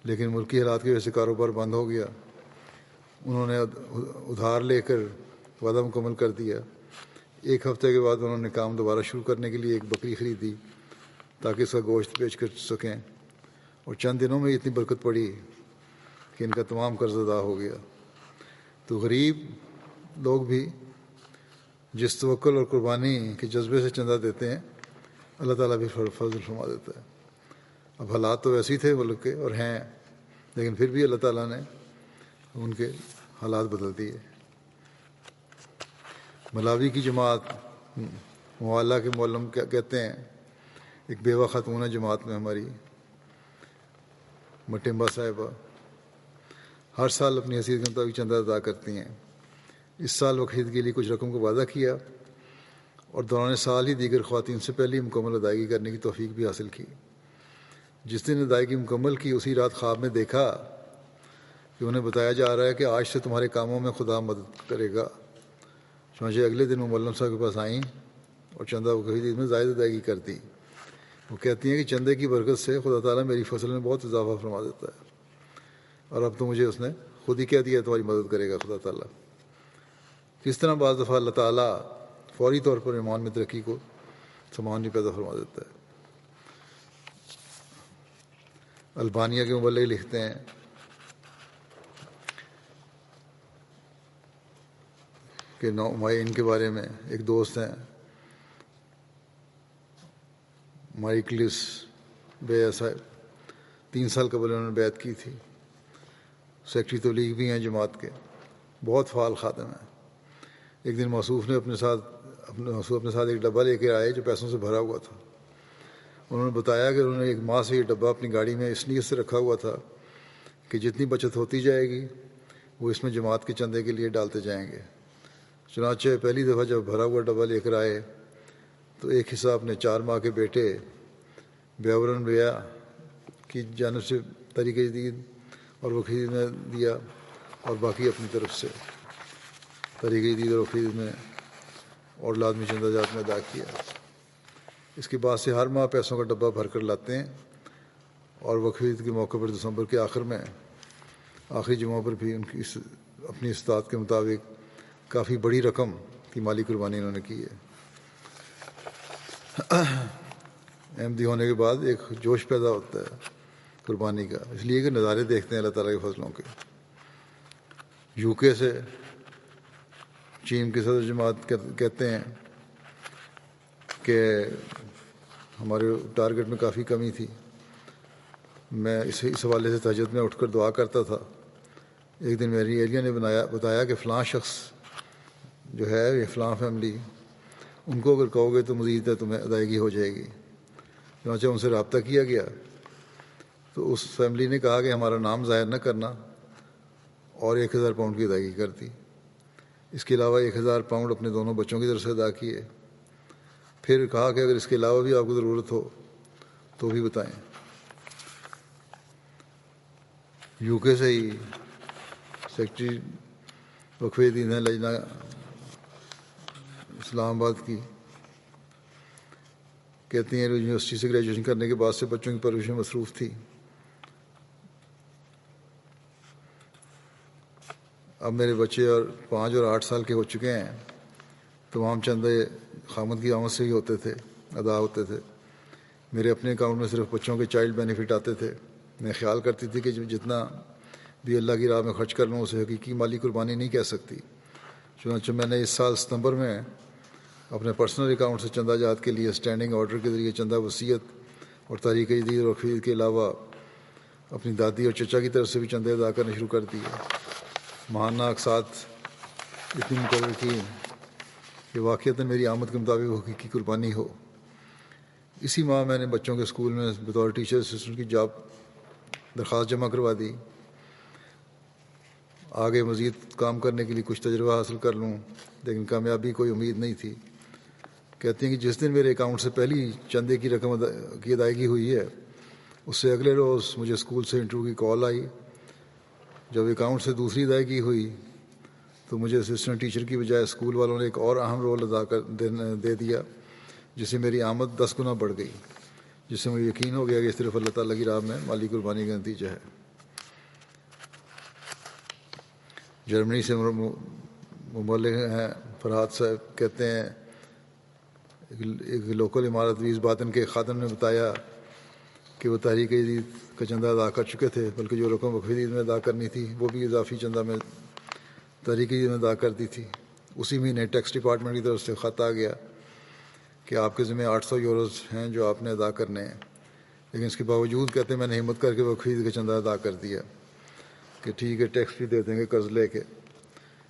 لیکن ملکی حالات کی وجہ سے کاروبار بند ہو گیا. انہوں نے ادھار لے کر وعدہ مکمل کر دیا. 1 ہفتے کے بعد انہوں نے کام دوبارہ شروع کرنے کے لیے ایک بکری خریدی تاکہ اس کا گوشت بیچ کر سکیں, اور چند دنوں میں اتنی برکت پڑی کہ ان کا تمام قرض ادا ہو گیا. تو غریب لوگ بھی جس توکل اور قربانی کے جذبے سے چندہ دیتے ہیں, اللہ تعالیٰ بھی فضل فرما دیتا ہے. اب حالات تو ویسے ہی تھے ملک کے اور ہیں, لیکن پھر بھی اللہ تعالیٰ نے ان کے حالات بدل دیے. ملاوی کی جماعت موالہ کے مولم کہتے ہیں, ایک بیوہ خاتون ہے جماعت میں ہماری, مٹمبا صاحبہ, ہر سال اپنی حیثیت کے مطابق چندہ ادا کرتی ہیں. اس سال وقفید کے لیے کچھ رقم کا وعدہ کیا اور دوران سال ہی دیگر خواتین سے پہلے مکمل ادائیگی کرنے کی توفیق بھی حاصل کی. جس دن ادائیگی مکمل کی اسی رات خواب میں دیکھا کہ انہیں بتایا جا رہا ہے کہ آج سے تمہارے کاموں میں خدا مدد کرے گا. چنانچہ اگلے دن وہ مولم صاحب کے پاس آئیں اور چندہ وقفید میں زائد ادائیگی کر دی. وہ کہتی ہیں کہ چندے کی برکت سے خدا تعالیٰ میری فصل میں بہت اضافہ فرما دیتا ہے, اور اب تو مجھے اس نے خود ہی کہہ دیا تمہاری مدد کرے گا خدا تعالیٰ. کس طرح بعض دفعہ اللہ تعالیٰ فوری طور پر ایمان میں ترقی کو سامان بھی پیدا فرما دیتا ہے. البانیہ کے مبلغ لکھتے ہیں کہ ان کے بارے میں ایک دوست ہیں مائیکلس بے صاحب, 3 سال قبل انہوں نے بیعت کی تھی. سیکٹری تبلیغ بھی ہیں جماعت کے, بہت فعال خادم ہیں. ایک دن موصوف نے اپنے ساتھ ایک ڈبہ لے کے آئے جو پیسوں سے بھرا ہوا تھا. انہوں نے بتایا کہ انہوں نے 1 ماہ سے یہ ڈبہ اپنی گاڑی میں اس نیت سے رکھا ہوا تھا کہ جتنی بچت ہوتی جائے گی وہ اس میں جماعت کے چندے کے لیے ڈالتے جائیں گے. چنانچہ پہلی دفعہ جب بھرا ہوا ڈبہ لے کر آئے تو ایک حصہ اپنے 4 ماہ کے بیٹے بیورن بیا کی جانب سے طریق جدید اور وقفید میں دیا, اور باقی اپنی طرف سے طریق جدید اور وقفید میں اور لازمی چندہ جات میں ادا کیا. اس کے بعد سے ہر ماہ پیسوں کا ڈبہ بھر کر لاتے ہیں, اور وقفید کے موقع پر دسمبر کے آخر میں آخری جمعہ پر بھی ان کی اپنی استطاعت کے مطابق کافی بڑی رقم کی مالی قربانی انہوں نے کی ہے۔ احمدی ہونے کے بعد ایک جوش پیدا ہوتا ہے قربانی کا، اس لیے کہ نظارے دیکھتے ہیں اللہ تعالیٰ کے فضلوں کے۔ یو کے سے چین کے صدر جماعت کہتے ہیں کہ ہمارے ٹارگٹ میں کافی کمی تھی، میں اس حوالے سے تہجد میں اٹھ کر دعا کرتا تھا۔ ایک دن میری اہلیہ نے بتایا کہ فلاں شخص جو ہے، یہ فلاں فیملی، ان کو اگر کہو گے تو مزید تمہیں ادائیگی ہو جائے گی۔ چنانچہ ان سے رابطہ کیا گیا تو اس فیملی نے کہا کہ ہمارا نام ظاہر نہ کرنا، اور 1000 پاؤنڈ کی ادائیگی کر دی۔ اس کے علاوہ 1000 پاؤنڈ اپنے دونوں بچوں کی طرف سے ادا کیے۔ پھر کہا کہ اگر اس کے علاوہ بھی آپ کو ضرورت ہو تو بھی بتائیں۔ یو کے سے ہی سیکرٹری وقف دین ہے لجنہ اسلام آباد کی، کہتی ہیں یونیورسٹی سے گریجویشن کرنے کے بعد سے بچوں کی پرورش میں مصروف تھی۔ اب میرے بچے 5 اور 8 سال کے ہو چکے ہیں، تمام چندے خامد کی آمد سے ہی ہوتے تھے، ادا ہوتے تھے۔ میرے اپنے اکاؤنٹ میں صرف بچوں کے چائلڈ بینیفٹ آتے تھے۔ میں خیال کرتی تھی کہ جتنا بھی اللہ کی راہ میں خرچ کر لوں اسے حقیقی مالی قربانی نہیں کہہ سکتی۔ چنانچہ میں نے اس سال ستمبر میں اپنے پرسنل اکاؤنٹ سے چندہ جات کے لیے اسٹینڈنگ آرڈر کے ذریعے چندہ وصیت اور تحریک جدید اور وقف کے علاوہ اپنی دادی اور چچا کی طرف سے بھی چندے ادا کرنے شروع کر دیے۔ ماہانہ اقساط اتنی مقرر کی کہ واقعتاً میری آمد کے مطابق حقیقی قربانی ہو۔ اسی ماہ میں نے بچوں کے اسکول میں بطور ٹیچر اسسٹنٹ کی جاب درخواست جمع کروا دی۔ آگے مزید کام کرنے کے لیے کچھ تجربہ حاصل کر لوں، لیکن کامیابی کوئی امید نہیں تھی۔ کہتے ہیں کہ جس دن میرے اکاؤنٹ سے پہلی چندے کی رقم کی ادائیگی ہوئی ہے، اس سے اگلے روز مجھے اسکول سے انٹرویو کی کال آئی۔ جب اکاؤنٹ سے دوسری ادائیگی ہوئی تو مجھے اسسٹنٹ ٹیچر کی بجائے اسکول والوں نے ایک اور اہم رول دے دیا، جس سے میری آمد 10 گنا بڑھ گئی، جس سے مجھے یقین ہو گیا کہ صرف اللہ تعالیٰ کی راہ میں مالی قربانی کا نتیجہ ہے۔ جرمنی سے مبلغ ہیں فرحات صاحب، کہتے ہیں ایک لوکل عمارت ویز باطن کے خادم نے بتایا کہ وہ تحریک جدید کا چندہ ادا کر چکے تھے، بلکہ جو رقم وقف جدید میں ادا کرنی تھی وہ بھی اضافی چندہ میں تحریک جدید میں ادا کر دی تھی۔ اسی مہینے ٹیکس ڈپارٹمنٹ کی طرف سے خط آ گیا کہ آپ کے ذمہ 800 یوروز ہیں جو آپ نے ادا کرنے ہیں، لیکن اس کے باوجود کہتے ہیں میں نے ہمت کر کے وقف جدید کا چندہ ادا کر دیا کہ ٹھیک ہے ٹیکس بھی دے دیں گے قرض لے کے۔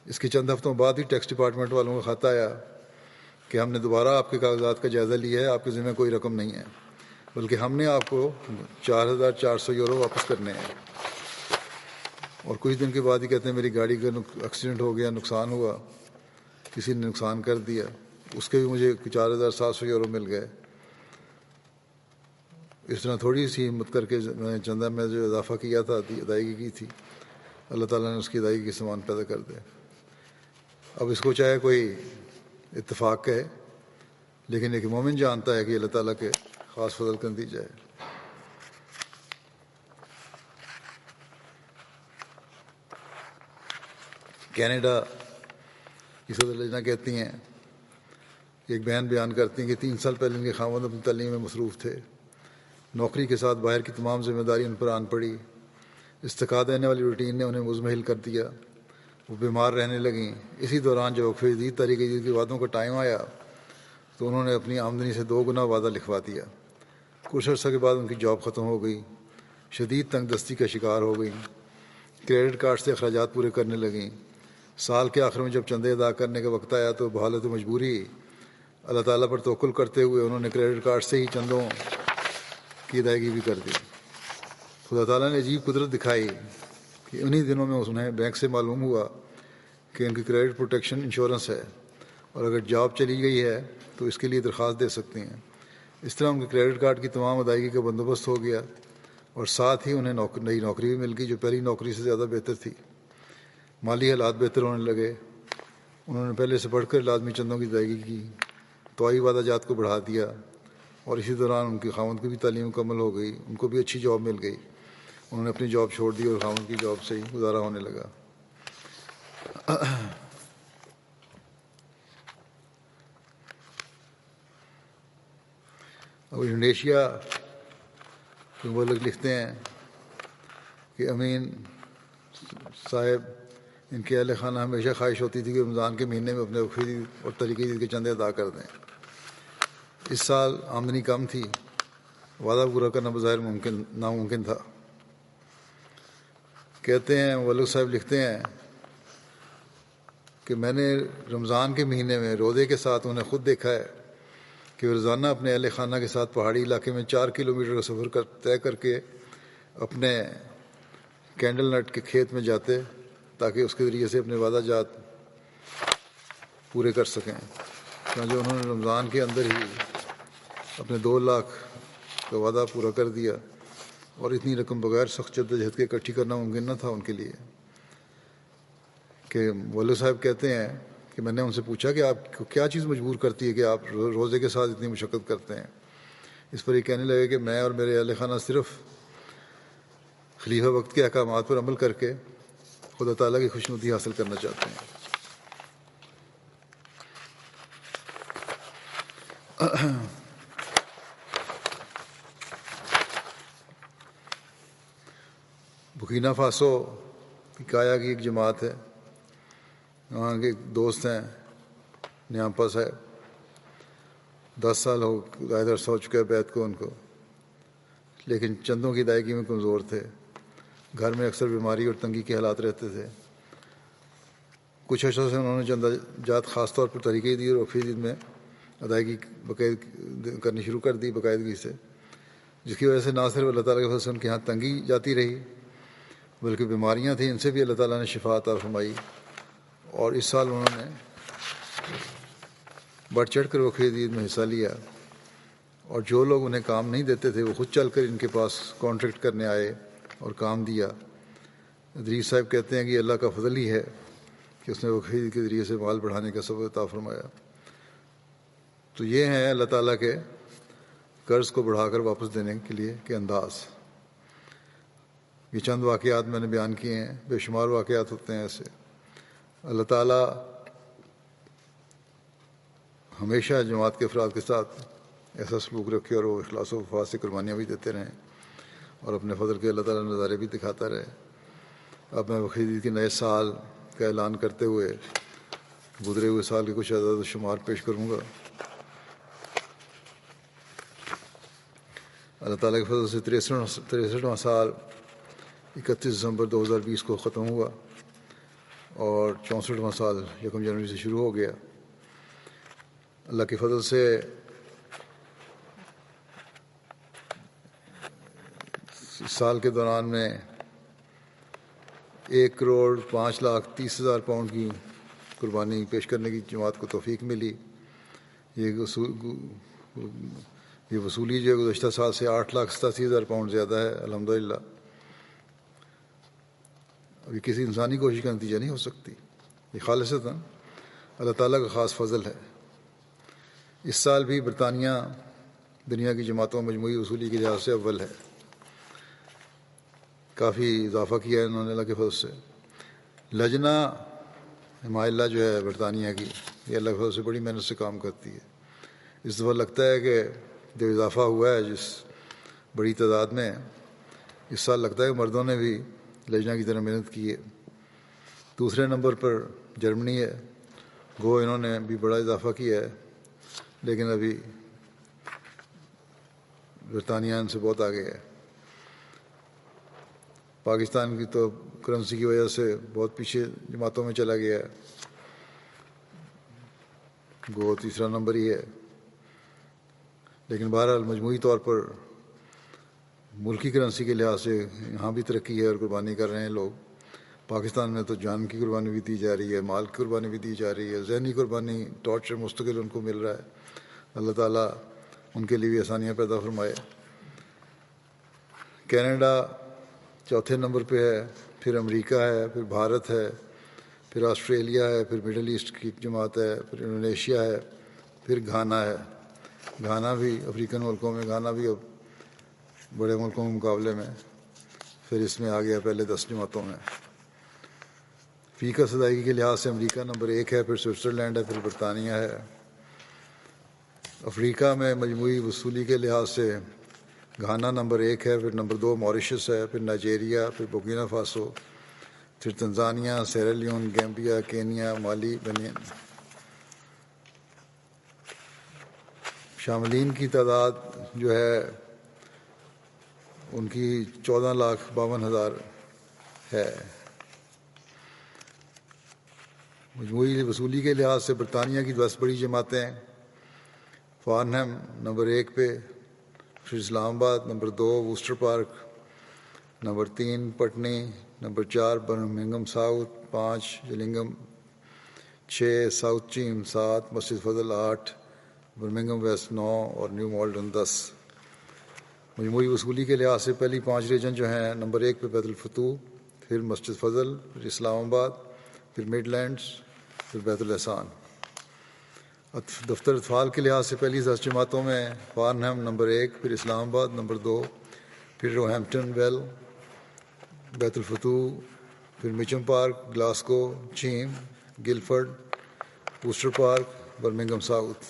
اس کے چند ہفتوں بعد ہی ٹیکس ڈپارٹمنٹ والوں کا خط آیا کہ ہم نے دوبارہ آپ کے کاغذات کا جائزہ لیا ہے، آپ کے ذمہ کوئی رقم نہیں ہے، بلکہ ہم نے آپ کو 4400 یورو واپس کرنے ہیں۔ اور کچھ دن کے بعد ہی کہتے ہیں میری گاڑی کا ایکسیڈنٹ ہو گیا، نقصان ہوا، کسی نے نقصان کر دیا، اس کے بھی مجھے 4700 یورو مل گئے۔ اس طرح تھوڑی سی ہمت کر کے میں نے چندہ میں جو اضافہ کیا تھا، ادائیگی کی تھی، اللہ تعالیٰ نے اس کی ادائیگی کے سامان پیدا کر دے۔ اب اس کو چاہے کوئی اتفاق کہے، لیکن ایک مومن جانتا ہے کہ اللہ تعالیٰ کے خاص فضل کا نتیجہ ہے۔ کینیڈا کی صدر لجنہ کہتی ہیں، ایک بیان کرتی ہیں کہ 3 سال پہلے ان کے خاوند اپنی تعلیم میں مصروف تھے۔ نوکری کے ساتھ باہر کی تمام ذمہ داری ان پر آن پڑی۔ استقاع دینے والی روٹین نے انہیں مزمحل کر دیا، وہ بیمار رہنے لگیں۔ اسی دوران جب وقف جدید تحریک جدید کے وعدوں کا ٹائم آیا تو انہوں نے اپنی آمدنی سے 2 گنا وعدہ لکھوا دیا۔ کچھ عرصہ کے بعد ان کی جاب ختم ہو گئی، شدید تنگ دستی کا شکار ہو گئی، کریڈٹ کارڈ سے اخراجات پورے کرنے لگیں۔ سال کے آخر میں جب چندے ادا کرنے کا وقت آیا تو بحالت مجبوری اللہ تعالیٰ پر توکل کرتے ہوئے انہوں نے کریڈٹ کارڈ سے ہی چندوں کی ادائیگی بھی کر دی۔ خدا تعالیٰ نے عجیب قدرت دکھائی کہ انہی دنوں میں انہیں بینک سے معلوم ہوا کہ ان کی کریڈٹ پروٹیکشن انشورنس ہے، اور اگر جاب چلی گئی ہے تو اس کے لیے درخواست دے سکتے ہیں۔ اس طرح ان کے کریڈٹ کارڈ کی تمام ادائیگی کا بندوبست ہو گیا، اور ساتھ ہی انہیں نئی نوکری بھی مل گئی جو پہلی نوکری سے زیادہ بہتر تھی۔ مالی حالات بہتر ہونے لگے۔ انہوں نے پہلے سے بڑھ کر لازمی چندوں کی ادائیگی کی، توئی وعدہ جات کو بڑھا دیا، اور اسی دوران ان کی خاوند کی بھی تعلیم مکمل ہو گئی، ان کو بھی اچھی جاب مل گئی۔ انہوں نے اپنی جاب چھوڑ دی اور خاوند کی جاب سے ہی گزارا ہونے لگا۔ اور انڈونیشیا کے ملک لکھتے ہیں کہ امین صاحب ان کے اہل خانہ ہمیشہ خواہش ہوتی تھی کہ رمضان کے مہینے میں اپنے وقفی اور طریقے عید کے چندے ادا کر دیں۔ اس سال آمدنی کم تھی، وعدہ پورا کرنا بظاہر ناممکن تھا۔ کہتے ہیں مولوی صاحب لکھتے ہیں کہ میں نے رمضان کے مہینے میں روزے کے ساتھ انہیں خود دیکھا ہے کہ وہ روزانہ اپنے اہل خانہ کے ساتھ پہاڑی علاقے میں 4 کلومیٹر کا سفر طے کر کے اپنے کینڈل نٹ کے کھیت میں جاتے تاکہ اس کے ذریعے سے اپنے وعدہ جات پورے کر سکیں۔ چنانچہ انہوں نے رمضان کے اندر ہی اپنے 2 لاکھ کا وعدہ پورا کر دیا، اور اتنی رقم بغیر سخت جدوجہد کے اکٹھی کرنا ممکن نہ تھا ان کے لیے۔ کہ مولوی صاحب کہتے ہیں کہ میں نے ان سے پوچھا کہ آپ کو کیا چیز مجبور کرتی ہے کہ آپ روزے کے ساتھ اتنی مشقت کرتے ہیں؟ اس پر یہ کہنے لگے کہ میں اور میرے اہل خانہ صرف خلیفہ وقت کے احکامات پر عمل کر کے خدا تعالیٰ کی خوشنودی حاصل کرنا چاہتے ہیں۔ برکینا فاسو کی کایا کی ایک جماعت ہے، وہاں کے ایک دوست ہیں نیامپا صاحب، 10 سال زائد عرصہ ہو چکا ہے بیعت کو ان کو، لیکن چندوں کی ادائیگی میں کمزور تھے۔ گھر میں اکثر بیماری اور تنگی کے حالات رہتے تھے۔ کچھ عرصہ سے انہوں نے چندہ جات خاص طور پر طریقۂ عید اور وقفی عید میں ادائیگی کرنی شروع کر دی باقاعدگی سے، جس کی وجہ سے نہ صرف اللہ تعالیٰ کے فضل سے ان کے ہاں تنگی جاتی رہی، بلکہ بیماریاں تھیں ان سے بھی اللہ تعالیٰ نے شفا عطا فرمائی۔ اور اس سال انہوں نے بڑھ چڑھ کر وقفی عید میں حصہ لیا، اور جو لوگ انہیں کام نہیں دیتے تھے وہ خود چل کر ان کے پاس کانٹریکٹ کرنے آئے اور کام دیا۔ ادریس صاحب کہتے ہیں کہ یہ اللہ کا فضل ہی ہے کہ اس نے وقفی عید کے ذریعے سے مال بڑھانے کا سبب عطا فرمایا۔ تو یہ ہیں اللہ تعالیٰ کے قرض کو بڑھا کر واپس دینے کے لیے کے انداز۔ یہ چند واقعات میں نے بیان کیے ہیں، بے شمار واقعات ہوتے ہیں ایسے۔ اللہ تعالیٰ ہمیشہ جماعت کے افراد کے ساتھ ایسا سلوک رکھے اور وہ اخلاص و وفا سے قربانیاں بھی دیتے رہیں اور اپنے فضل کے اللہ تعالیٰ نظارے بھی دکھاتا رہے۔ اب میں وقفی عید کے نئے سال کا اعلان کرتے ہوئے گزرے ہوئے سال کے کچھ اعداد و شمار پیش کروں گا۔ اللہ تعالیٰ کے فضل سے 63واں سال 31 دسمبر 2020 کو ختم ہوا، اور 64واں سال 1 جنوری سے شروع ہو گیا۔ اللہ کے فضل سے اس سال کے دوران میں 1,05,30,000 پاؤنڈ کی قربانی پیش کرنے کی جماعت کو توفیق ملی۔ یہ وصولی جو ہے گزشتہ سال سے 8,87,000 پاؤنڈ زیادہ ہے الحمدللہ۔ ابھی کسی انسانی کوشش کا نتیجہ نہیں ہو سکتی، یہ خالصتاً اللہ تعالیٰ کا خاص فضل ہے۔ اس سال بھی برطانیہ دنیا کی جماعتوں مجموعی وصولی کے لحاظ سے اول ہے، کافی اضافہ کیا ہے انہوں نے اللہ کے فضل سے۔ لجنہ ہمایلہ جو ہے برطانیہ کی، یہ اللہ کے فضل سے بڑی محنت سے کام کرتی ہے۔ اس دفعہ لگتا ہے کہ جو اضافہ ہوا ہے جس بڑی تعداد میں، اس سال لگتا ہے کہ مردوں نے بھی لجنہ کی طرح محنت کی ہے۔ دوسرے نمبر پر جرمنی ہے، گو انہوں نے بھی بڑا اضافہ کیا ہے، لیکن ابھی برطانیہ ان سے بہت آگے ہے۔ پاکستان کی تو کرنسی کی وجہ سے بہت پیچھے جماعتوں میں چلا گیا ہے، گو تیسرا نمبر ہی ہے، لیکن بہرحال مجموعی طور پر ملکی کرنسی کے لحاظ سے یہاں بھی ترقی ہے اور قربانی کر رہے ہیں لوگ۔ پاکستان میں تو جان کی قربانی بھی دی جا رہی ہے، مال کی قربانی بھی دی جا رہی ہے، ذہنی قربانی ٹارچر مستقل ان کو مل رہا ہے۔ اللہ تعالیٰ ان کے لیے بھی آسانیاں پیدا فرمائے۔ کینیڈا چوتھے نمبر پہ ہے، پھر امریکہ ہے، پھر بھارت ہے، پھر آسٹریلیا ہے، پھر مڈل ایسٹ کی جماعت ہے، پھر انڈونیشیا ہے، پھر گھانا ہے۔ گھانا بھی افریقن ملکوں میں، گھانا بھی اب بڑے ملکوں کے مقابلے میں پھر اس میں آ گیا پہلے 10 جماعتوں میں۔ فیکس ادائیگی کے لحاظ سے امریکہ نمبر 1 ہے، پھر سوئٹزرلینڈ ہے، پھر برطانیہ ہے۔ افریقہ میں مجموعی وصولی کے لحاظ سے گھانا نمبر 1 ہے، پھر نمبر 2 موریشس ہے، پھر نائجیریا، پھر بورکینا فاسو، پھر تنزانیہ، سیرالیون، گیمبیا، کینیا، مالی، بنین۔ شاملین کی تعداد جو ہے ان کی 14,52,000 ہے۔ مجموعی وصولی کے لحاظ سے برطانیہ کی 10 بڑی جماعتیں فارنہم نمبر 1 پہ، پھر Islamabad number 2، Worcester Park number 3، Putney number 4، Birmingham South 5، Gillingham 6، South Cheam 7، Masjid فضل 8، برمنگھم ویسٹ 9 اور نیو مالڈن 10۔ مجموعی وصولی کے لحاظ سے پہلی 5 ریجن جو ہیں نمبر 1 پہ بیت الفتوح، پھر مسجد فضل، پھر اسلام آباد، پھر مڈ لینڈز، پھر بیت الاحسان۔ دفتر اطفال کے لحاظ سے پہلی 10 جماعتوں میں فارنہم نمبر 1، پھر اسلام آباد نمبر 2، پھر روہیمپٹن ویل، بیت الفتوح، پھر Mitcham Park, Glasgow, Cheam, Guildford, Worcester Park, Birmingham South.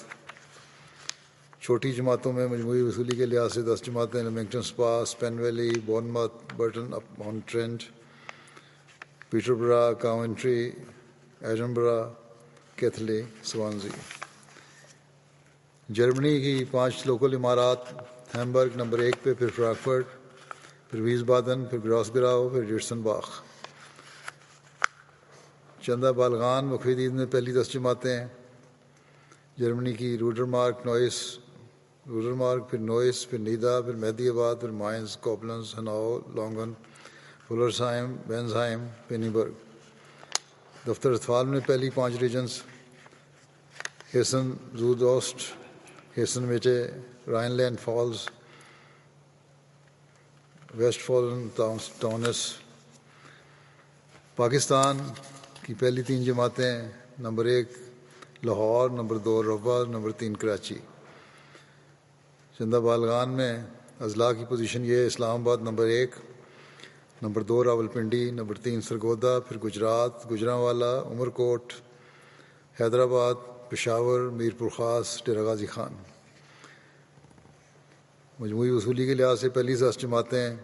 چھوٹی جماعتوں میں مجموعی وصولی کے لحاظ سے 10 جماعتیں Leamington Spa, Spen Valley, Bournemouth, Burton upon Trent, Peterborough, Coventry, Edinburgh, Keighley, Swansea. Germany کی 5 لوکل امارات ہیمبرگ نمبر 1 پہ، پھر فرانکفرٹ، پھر ویزبادن، پھر گراسگراؤ، پھر ڈیٹسن باخ۔ چندہ بالغان مقفدین میں پہلی 10 جماعتیں جرمنی کی روڈرمارک، پھر نوئس، پھر نیدا، پھر مہدی آباد، پھر مائنز، کوبلنز، ہناؤ، لانگن، فولرسہائم، وینزہائم، پینیبرگ۔ دفتر اطفال میں پہلی 5 regions Hessen Südost, Hessen Mitte, Rheinland Pfalz, Westfalen towns. Pakistan کی پہلی 3 جماعتیں number 1 Lahore, number 2 Rabwah, number 3 Karachi. چندہ بالغان میں اضلاع کی پوزیشن یہ ہے: اسلام آباد number 1، number 2 Rawalpindi, number 3 Sargodha, پھر گجرات، گوجرانوالا، عمر کوٹ، حیدرآباد، پشاور، میرپور خاص، ڈیرہ غازی خان۔ مجموعی وصولی کے لحاظ سے پہلی 10 جماعتیں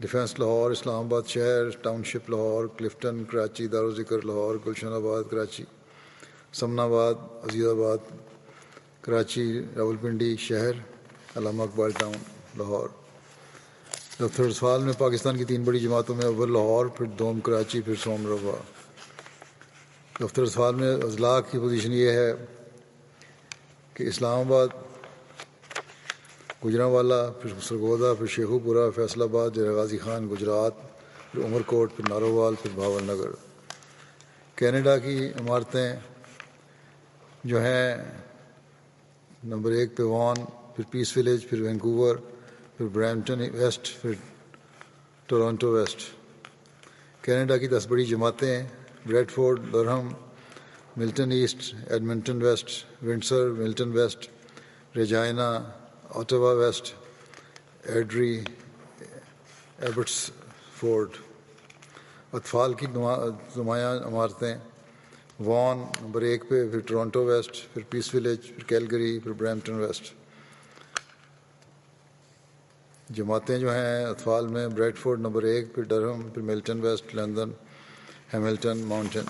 ڈیفنس لاہور، اسلام آباد شہر، ٹاؤن شپ لاہور، کلفٹن کراچی، دارالذکر لاہور، گلشن آباد کراچی، سمن آباد، عزیز آباد کراچی، راولپنڈی شہر، علامہ اقبال ٹاؤن لاہور۔ دفتر اطفال میں پاکستان کی 3 بڑی جماعتوں میں اول لاہور، پھر دوم کراچی، پھر سوم روہ۔ دفتر اطفال میں اضلاع کی پوزیشن یہ ہے کہ اسلام آباد، گوجرانوالا، پھر سرگودا، پھر شیخو پورہ، فیصل آباد، ڈیرہ غازی خان گجرات، پھر عمر کوٹ، پھر نارووال، پھر بھاول نگر۔ کینیڈا کی عمارتیں جو ہیں نمبر 1 پہ وان، پھر پیس ولیج، پھر وینکوور، پھر برامپٹن ویسٹ، پھر ٹورانٹو ویسٹ۔ کینیڈا کی 10 بڑی جماعتیں Bradford, Durham, Milton East, Edmonton West, Windsor, Milton West, Regina, Ottawa West, Airdrie, Abbotsford. اطفال کی نمایاں عمارتیں وان نمبر 1 پہ، پھر ٹورانٹو ویسٹ، پھر پیس ولیج، پھر کیلگری، پھر برامپٹن ویسٹ۔ جماعتیں جو ہیں اطفال میں بریڈ فورڈ نمبر 1 پھر ڈرہم، پھر ملٹن ویسٹ، لندن، ہیملٹن، ماؤنٹن۔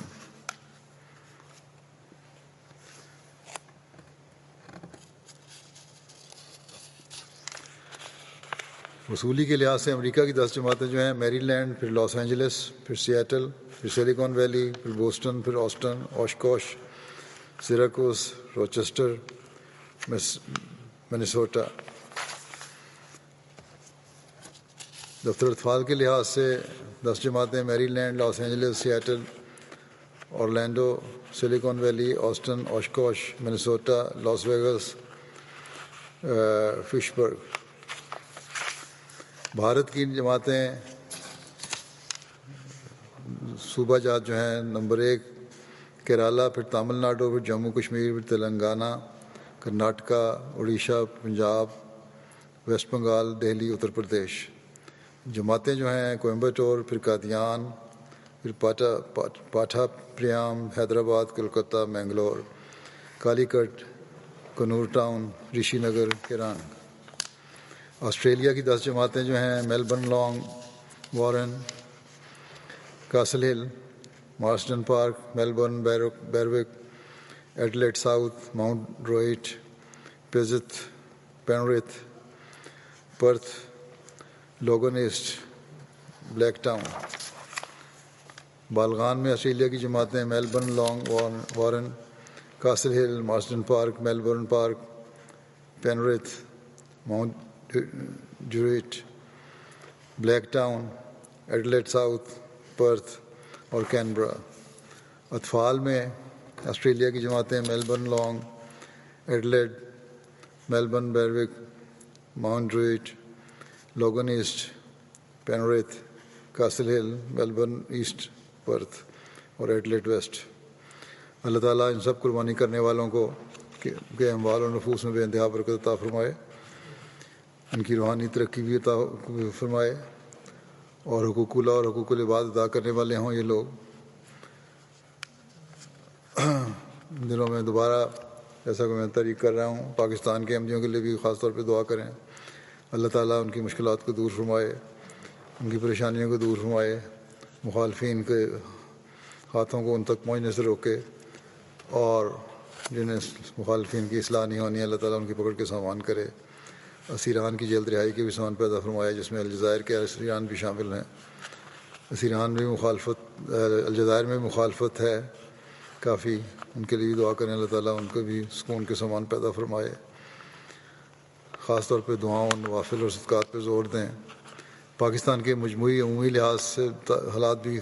وصولی کے لحاظ سے امریکہ کی 10 جماعتیں جو ہیں میری لینڈ، پھر لاس اینجلس، پھر سیاٹل، پھر سلیکون ویلی، پھر بوسٹن، پھر Austin, Oshkosh, Syracuse, Rochester, Minnesota. دفتر اطفال کے لحاظ سے 10 جماعتیں Maryland, Los Angeles, Seattle, Orlando, Silicon Valley, Austin, Oshkosh, Minnesota, Las Vegas, Fitchburg. Bharat کی جماعتیں صوبہ جات جو ہیں نمبر 1 کیرالا، پھر تامل ناڈو، پھر جموں کشمیر، پھر تلنگانہ، کرناٹکا، اڑیسہ، پنجاب، ویسٹ بنگال، دہلی، اتر پردیش۔ جماعتیں جو ہیں کوئمبٹور، پھر قادیان، پھر Pathapriyam, Hyderabad, Kolkata, Mangalore, Calicut, Kannur Town, Rishi Nagar, کیران۔ آسٹریلیا کی 10 جماعتیں جو ہیں Melbourne, Langwarrin, Castle Hill, Marsden Park, Melbourne, Berwick, Adelaide South, Mount Druitt, پیزتھ، Penrith, Perth, Logan East, Blacktown. بالغان میں آسٹریلیا کی جماعتیں Melbourne, Langwarrin, Castle Hill, Marsden Park, Melbourne Park, Penrith, Mount Druitt, Blacktown, Adelaide South, Perth اور Canberra. اطفال میں Australia کی جماعتیں Melbourne, Long, Adelaide, Melbourne, Berwick, Mount Druitt, Logan East, Penrith, Castle Hill, Melbourne East, Perth اور Adelaide West. اللہ تعالیٰ ان سب قربانی کرنے والوں کو کے اموال اور نفوس میں بے انتہا برکت عطا فرمائے، ان کی روحانی ترقی بھی عطا فرمائے، اور حقوق اللہ اور حقوق العباد ادا کرنے والے ہوں یہ لوگ۔ ان دنوں میں دوبارہ جیسا کہ میں تحریک کر رہا ہوں، پاکستان کے احمدیوں کے لیے بھی خاص طور پہ دعا کریں، اللہ تعالیٰ ان کی مشکلات کو دور فرمائے، ان کی پریشانیوں کو دور فرمائے، مخالفین کے ہاتھوں کو ان تک پہنچنے سے روکے، اور جنہیں مخالفین کی اصلاح نہیں ہونی ہے اللہ تعالیٰ ان کی پکڑ کے سامان کرے۔ اسیران کی جلد رہائی کے بھی سامان پیدا فرمائے، جس میں الجزائر کے اسیران بھی شامل ہیں۔ اسیران میں الجزائر میں مخالفت ہے کافی، ان کے لیے بھی دعا کریں، اللہ تعالیٰ ان کو بھی سکون کے سامان پیدا فرمائے۔ خاص طور پہ دعاؤں، نوافل اور صدقات پہ زور دیں۔ پاکستان کے مجموعی عمومی لحاظ سے حالات بھی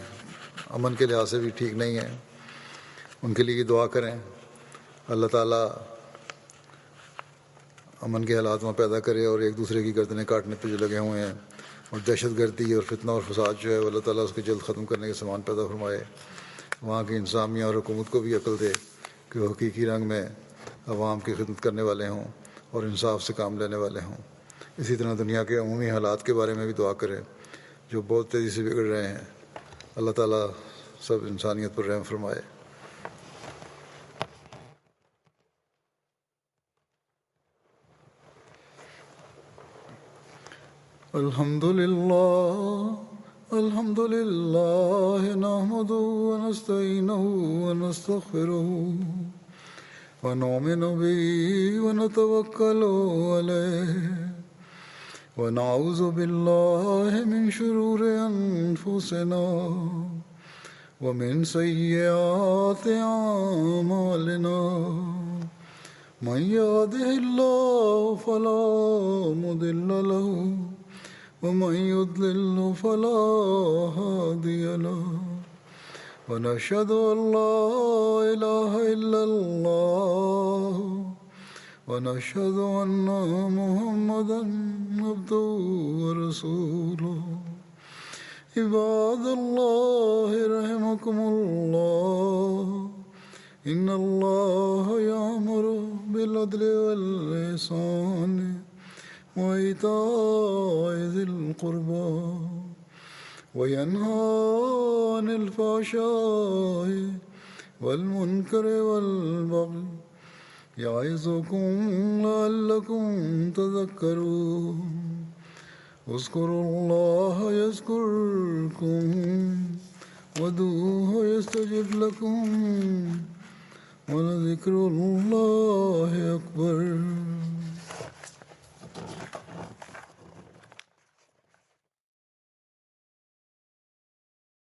امن کے لحاظ سے بھی ٹھیک نہیں ہیں، ان کے لیے دعا کریں، اللہ تعالیٰ امن کے حالات وہاں پیدا کرے، اور ایک دوسرے کی گردنیں کاٹنے پہ جو لگے ہوئے ہیں، اور دہشت گردی اور فتنہ اور فساد جو ہے وہ اللہ تعالیٰ اس کے جلد ختم کرنے کے سامان پیدا فرمائے۔ وہاں کی انتظامیہ اور حکومت کو بھی عقل دے کہ وہ حقیقی رنگ میں عوام کی خدمت کرنے والے ہوں اور انصاف سے کام لینے والے ہوں۔ اسی طرح دنیا کے عمومی حالات کے بارے میں بھی دعا کریں جو بہت تیزی سے بگڑ رہے ہیں، اللہ تعالیٰ سب انسانیت پر رحم فرمائے۔ الحمد للہ نحمده ونستعینه ونستغفره ونؤمن به ونتوکل علیہ ونعوذ باللہ من شرور انفسنا ومن سیئات اعمالنا من يهده الله فلا مضل له ومن يضلل فلا هادي له ونشهد أن لا إله إلا الله ونشهد أن محمدا عبده ورسوله عباد الله رحمكم الله إن الله يأمر بالعدل والإحسان وإيتاء ذي القربى وينهى عن الفحشاء والمنكر والبغي يعظكم لعلكم تذكرون اذكروا الله يذكركم وادعوه يستجب لكم ولذكر الله أكبر